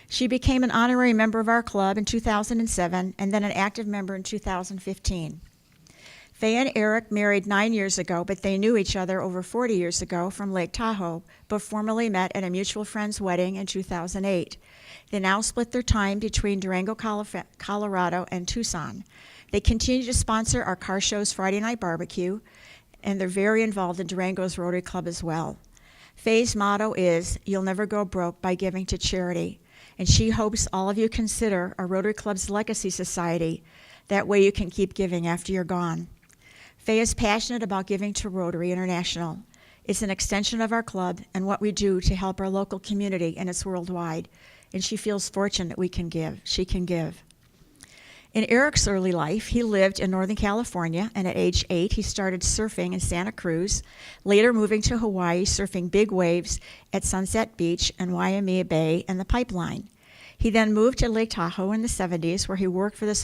She became an honorary member of our club in 2007 and then an active member in 2015. Faye and Eric married 9 years ago, but they knew each other over 40 years ago from Lake Tahoe, but formally met at a mutual friend's wedding in 2008. They now split their time between Durango, Colorado, and Tucson. They continue to sponsor our car show's Friday Night Barbecue, and they're very involved in Durango's Rotary Club as well. Faye's motto is, "You'll never go broke by giving to charity," and she hopes all of you consider our Rotary Club's Legacy Society. That way you can keep giving after you're gone. Faye is passionate about giving to Rotary International. It's an extension of our club and what we do to help our local community, and it's worldwide. And she feels fortunate we can give. She can give. In Eric's early life, he lived in Northern California, and at age 8, he started surfing in Santa Cruz, later moving to Hawaii, surfing big waves at Sunset Beach and Waimea Bay and the Pipeline. He then moved to Lake Tahoe in the 70s, where he worked for the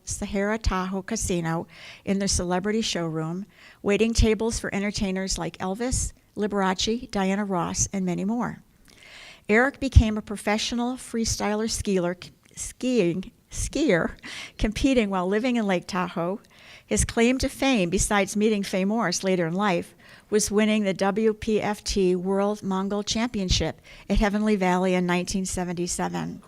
Sahara Tahoe Casino in their celebrity showroom, waiting tables for entertainers like Elvis, Liberace, Diana Ross, and many more. Eric became a professional freestyler skier, competing while living in Lake Tahoe. His claim to fame, besides meeting Faye Morris later in life, was winning the WPFT World Mongol Championship at Heavenly Valley in 1977.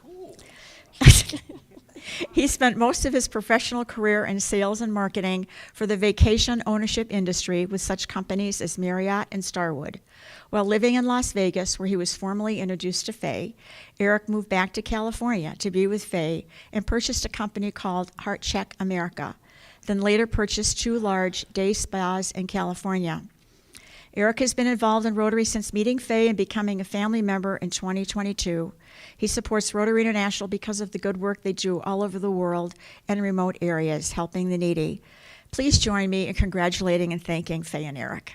He spent most of his professional career in sales and marketing for the vacation ownership industry with such companies as Marriott and Starwood. While living in Las Vegas, where he was formally introduced to Faye, Eric moved back to California to be with Faye and purchased a company called Heart Check America, then later purchased 2 large day spas in California. Eric has been involved in Rotary since meeting Faye and becoming a family member in 2022. He supports Rotary International because of the good work they do all over the world and remote areas, helping the needy. Please join me in congratulating and thanking Faye and Eric.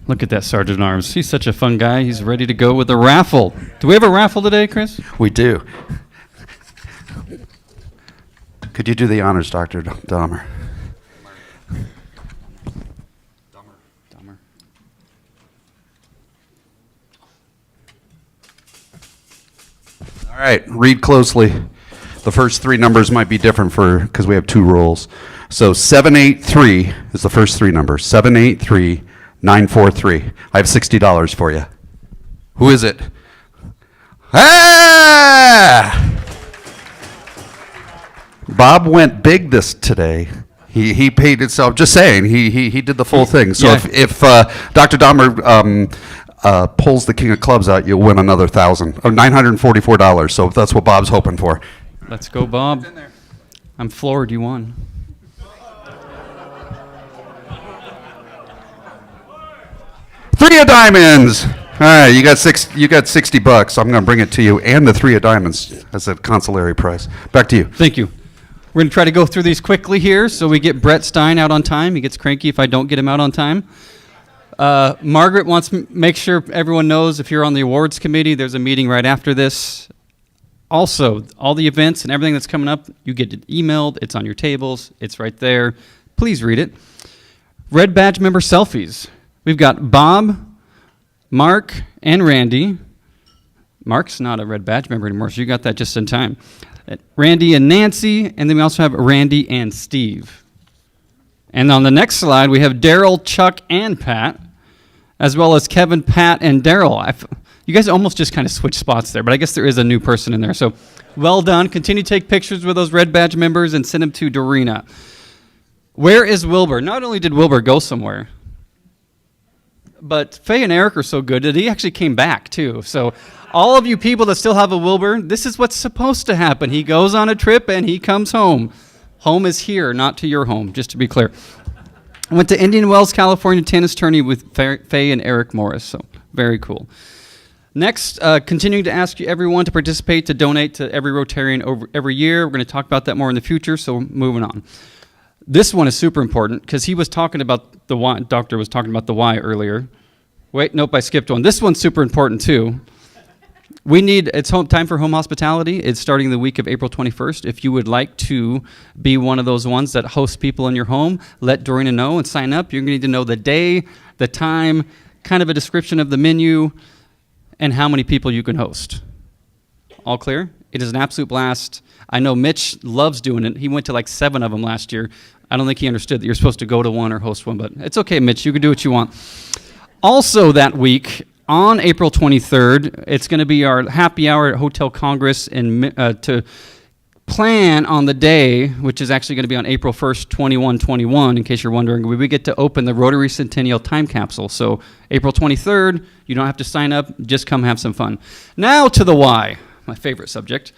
Look at that Sergeant at Arms. He's such a fun guy. He's ready to go with a raffle. Do we have a raffle today, Chris? We do. Could you do the honors, Dr. Dahmar? Dahmar. All right, read closely. The first 3 numbers might be different because we have 2 rules. So 783 is the first 3 numbers. 783-943. I have $60 for you. Who is it? Ah! Bob went big today. He paid himself. Just saying, he did the full thing. So Yeah. if Dr. Dahmar pulls the king of clubs out, you'll win another $944. So that's what Bob's hoping for. Let's go, Bob. I'm floored you won. Three of diamonds. All right, you got $60. I'm going to bring it to you and the 3 of diamonds as a consolatory prize. Back to you. Thank you. We're going to try to go through these quickly here so we get Brett Stein out on time. He gets cranky if I don't get him out on time. Margaret wants to make sure everyone knows if you're on the awards committee, there's a meeting right after this. Also, all the events and everything that's coming up, you get it emailed. It's on your tables. It's right there. Please read it. Red badge member selfies. We've got Bob, Mark, and Randy. Mark's not a red badge member anymore, so you got that just in time. Randy and Nancy, and then we also have Randy and Steve. And on the next slide, we have Daryl, Chuck, and Pat, as well as Kevin, Pat, and Daryl. You guys almost just kind of switched spots there, but I guess there is a new person in there. So well done. Continue to take pictures with those red badge members and send them to Dorina. Where is Wilbur? Not only did Wilbur go somewhere, but Faye and Eric are so good that he actually came back too. So all of you people that still have a Wilbur, this is what's supposed to happen. He goes on a trip and he comes home. Home is here, not to your home, just to be clear. I went to Indian Wells, California tennis tourney with Faye and Eric Morris, so very cool. Next, continuing to ask everyone to participate, to donate to every Rotarian every year. We're going to talk about that more in the future, so moving on. This one is super important because he was talking about the why. Doctor was talking about the why earlier. Wait, nope, I skipped one. This one's super important too. It's time for home hospitality. It's starting the week of April 21st. If you would like to be one of those ones that host people in your home, let Dorina know and sign up. You're going to need to know the day, the time, kind of a description of the menu, and how many people you can host. All clear? It is an absolute blast. I know Mitch loves doing it. He went to like 7 of them last year. I don't think he understood that you're supposed to go to one or host one, but it's okay, Mitch. You can do what you want. Also that week, on April 23rd, it's going to be our happy hour at Hotel Congress to plan on the day, which is actually going to be on April 1st, 2121, in case you're wondering. We get to open the Rotary Centennial Time Capsule. So April 23rd, you don't have to sign up, just come have some fun. Now to the why, my favorite subject.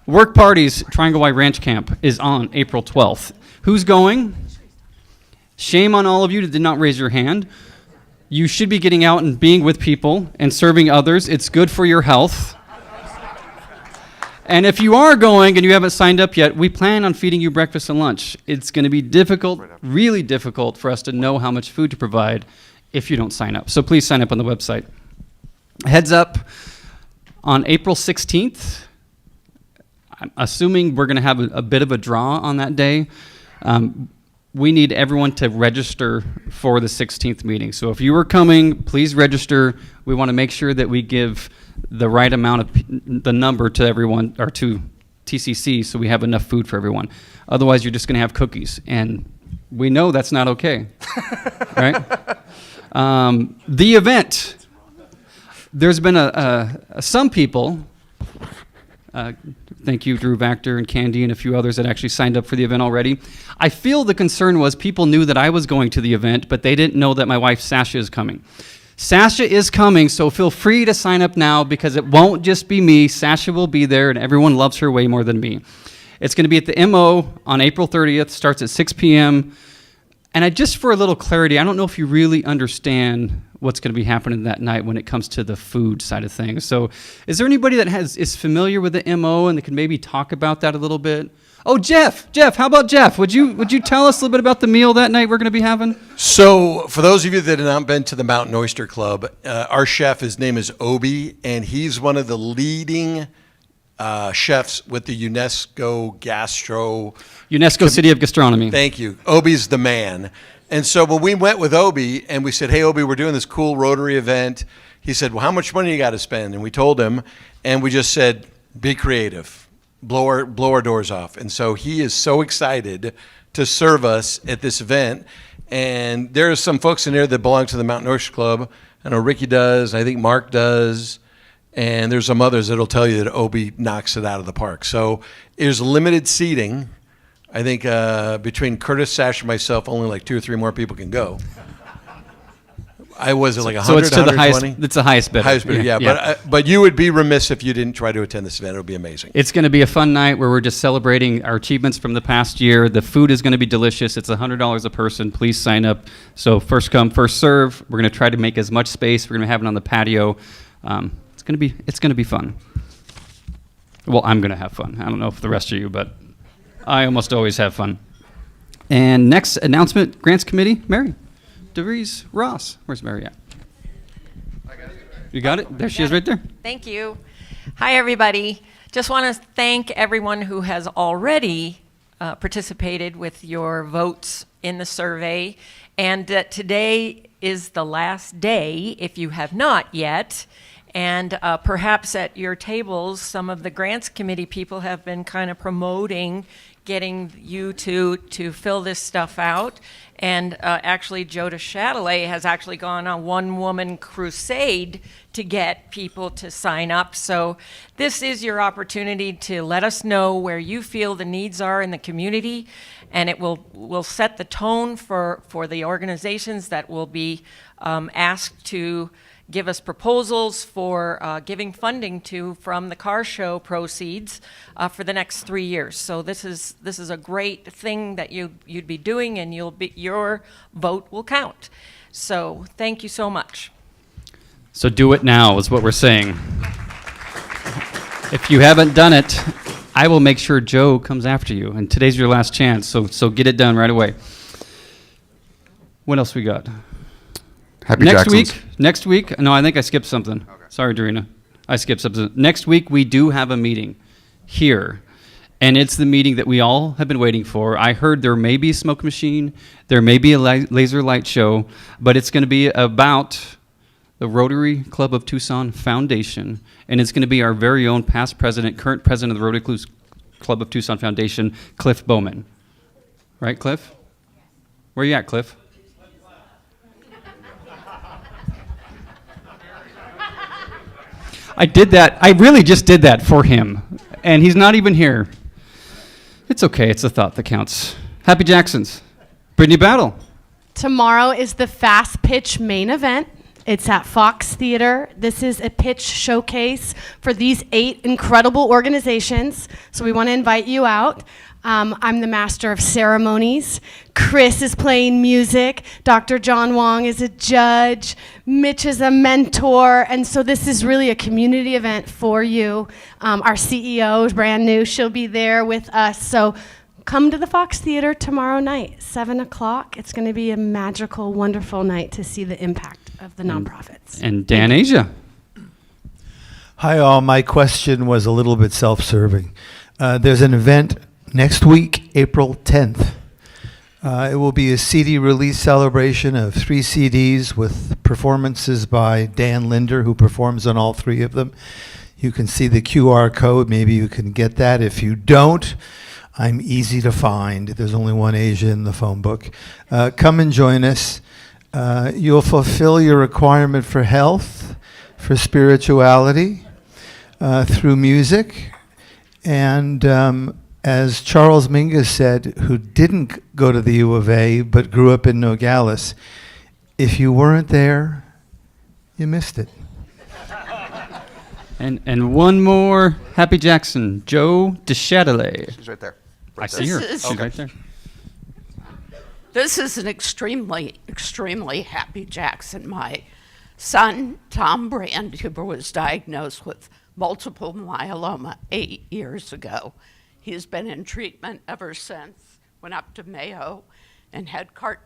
Work Parties Triangle Y Ranch Camp is on April 12th. Who's going? Shame on all of you that did not raise your hand. You should be getting out and being with people and serving others. It's good for your health. And if you are going and you haven't signed up yet, we plan on feeding you breakfast and lunch. It's going to be difficult, really difficult for us to know how much food to provide if you don't sign up. So please sign up on the website. Heads up, on April 16th, I'm assuming we're going to have a bit of a draw on that day. We need everyone to register for the 16th meeting. So if you are coming, please register. We want to make sure that we give the right amount of the number to everyone, or to TCC, so we have enough food for everyone. Otherwise, you're just going to have cookies, and we know that's not okay, right? The event. There's been some people. Thank you, Drew Vactor and Candy and a few others that actually signed up for the event already. I feel the concern was people knew that I was going to the event, but they didn't know that my wife Sasha is coming. Sasha is coming, so feel free to sign up now, because it won't just be me. Sasha will be there, and everyone loves her way more than me. It's going to be at the MO on April 30th, starts at 6 p.m. And just for a little clarity, I don't know if you really understand what's going to be happening that night when it comes to the food side of things. So is there anybody that is familiar with the MO and that can maybe talk about that a little bit? Oh, Jeff, how about Jeff? Would you tell us a little bit about the meal that night we're going to be having? So for those of you that have not been to the Mountain Oyster Club, our chef, his name is Obi, and he's one of the leading chefs with the UNESCO City of Gastronomy. Thank you. Obi's the man. And so when we went with Obi and we said, hey, Obi, we're doing this cool Rotary event, he said, well, how much money you got to spend? And we told him, and we just said, be creative, blow our doors off. And so he is so excited to serve us at this event. And there are some folks in there that belong to the Mountain Oyster Club. I know Ricky does, I think Mark does, and there's some others that'll tell you that Obi knocks it out of the park. So there's limited seating. I think between Curtis, Sash, and myself, only like 2 or 3 more people can go. Like 100, so it's to 120? the highest. It's the highest bidder. Highest bidder, yeah. But you would be remiss if you didn't try to attend this event. It'll be amazing. It's going to be a fun night where we're just celebrating our achievements from the past year. The food is going to be delicious. It's $100 a person. Please sign up. So first come, first serve. We're going to try to make as much space. We're going to have it on the patio. It's going to be fun. Well, I'm going to have fun. I don't know if the rest of you, but I almost always have fun. And next announcement, Grants Committee, Mary DeVries Ross. Where's Mary at? You got it? There she is right there. Thank you. Hi, everybody. Just want to thank everyone who has already participated with your votes in the survey, and today is the last day, if you have not yet. And perhaps at your tables, some of the Grants Committee people have been kind of promoting getting you to fill this stuff out. And actually, Joda Chatelet has actually gone on one-woman crusade to get people to sign up. So this is your opportunity to let us know where you feel the needs are in the community, and it will set the tone for the organizations that will be asked to give us proposals for giving funding to from the car show proceeds for the next 3 years. So this is a great thing that you'd be doing, and your vote will count. So thank you so much. So do it now is what we're saying. If you haven't done it, I will make sure Joe comes after you, and today's your last chance. So get it done right away. What else we got? Happy Jacksons. Next week, no, I think I skipped something. Okay. Sorry, Dorina. I skipped something. Next week, we do have a meeting here, and it's the meeting that we all have been waiting for. I heard there may be a smoke machine, there may be a laser light show, but it's going to be about the Rotary Club of Tucson Foundation, and it's going to be our very own past president, current president of the Rotary Club of Tucson Foundation, Cliff Bowman. Right, Cliff? Where you at, Cliff? I did that. I really just did that for him, and he's not even here. It's okay. It's the thought that counts. Happy Jacksons. Brittany Battle. Tomorrow is the Fast Pitch main event. It's at Fox Theater. This is a pitch showcase for these 8 incredible organizations. So we want to invite you out. I'm the master of ceremonies. Chris is playing music. Dr. John Wong is a judge. Mitch is a mentor. And so this is really a community event for you. Our CEO is brand new. She'll be there with us. So come to the Fox Theater tomorrow night, 7 o'clock. It's going to be a magical, wonderful night to see the impact of the nonprofits. And Dan Asia. Hi, all. My question was a little bit self-serving. There's an event next week, April 10th. It will be a CD release celebration of 3 CDs with performances by Dan Linder, who performs on all 3 of them. You can see the QR code. Maybe you can get that. If you don't, I'm easy to find. There's only one Asia in the phone book. Come and join us. You'll fulfill your requirement for health, for spirituality, through music. And as Charles Mingus said, who didn't go to the U of A but grew up in Nogales, if you weren't there, you missed it. And one more. Happy Jackson. Joe DeChatelet. She's right there. I see her. This is- She's right there. This is an extremely, extremely happy Jackson. My son, Tom Brandhuber, was diagnosed with multiple myeloma 8 years ago. He's been in treatment ever since, went up to Mayo and had CAR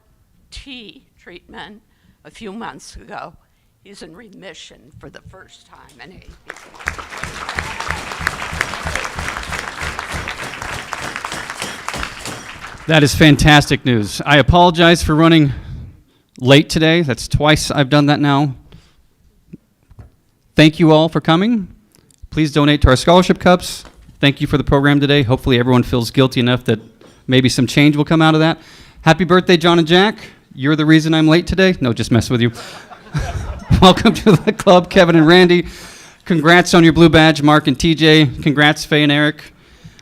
T treatment a few months ago. He's in remission for the first time in 8 years. That is fantastic news. I apologize for running late today. That's twice I've done that now. Thank you all for coming. Please donate to our scholarship cups. Thank you for the program today. Hopefully everyone feels guilty enough that maybe some change will come out of that. Happy birthday, John and Jack. You're the reason I'm late today. No, just mess with you. Welcome to the club, Kevin and Randy. Congrats on your blue badge, Mark and TJ. Congrats, Faye and Eric,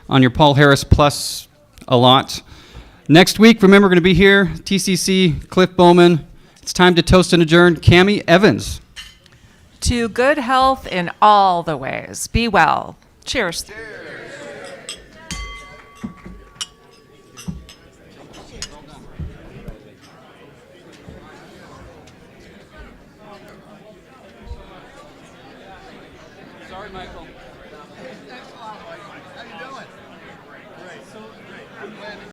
on your Paul Harris Plus a lot. Next week, remember, we're going to be here, TCC, Cliff Bowman. It's time to toast and adjourn. Cammie Evans. To good health in all the ways. Be well. Cheers. Sorry, Michael.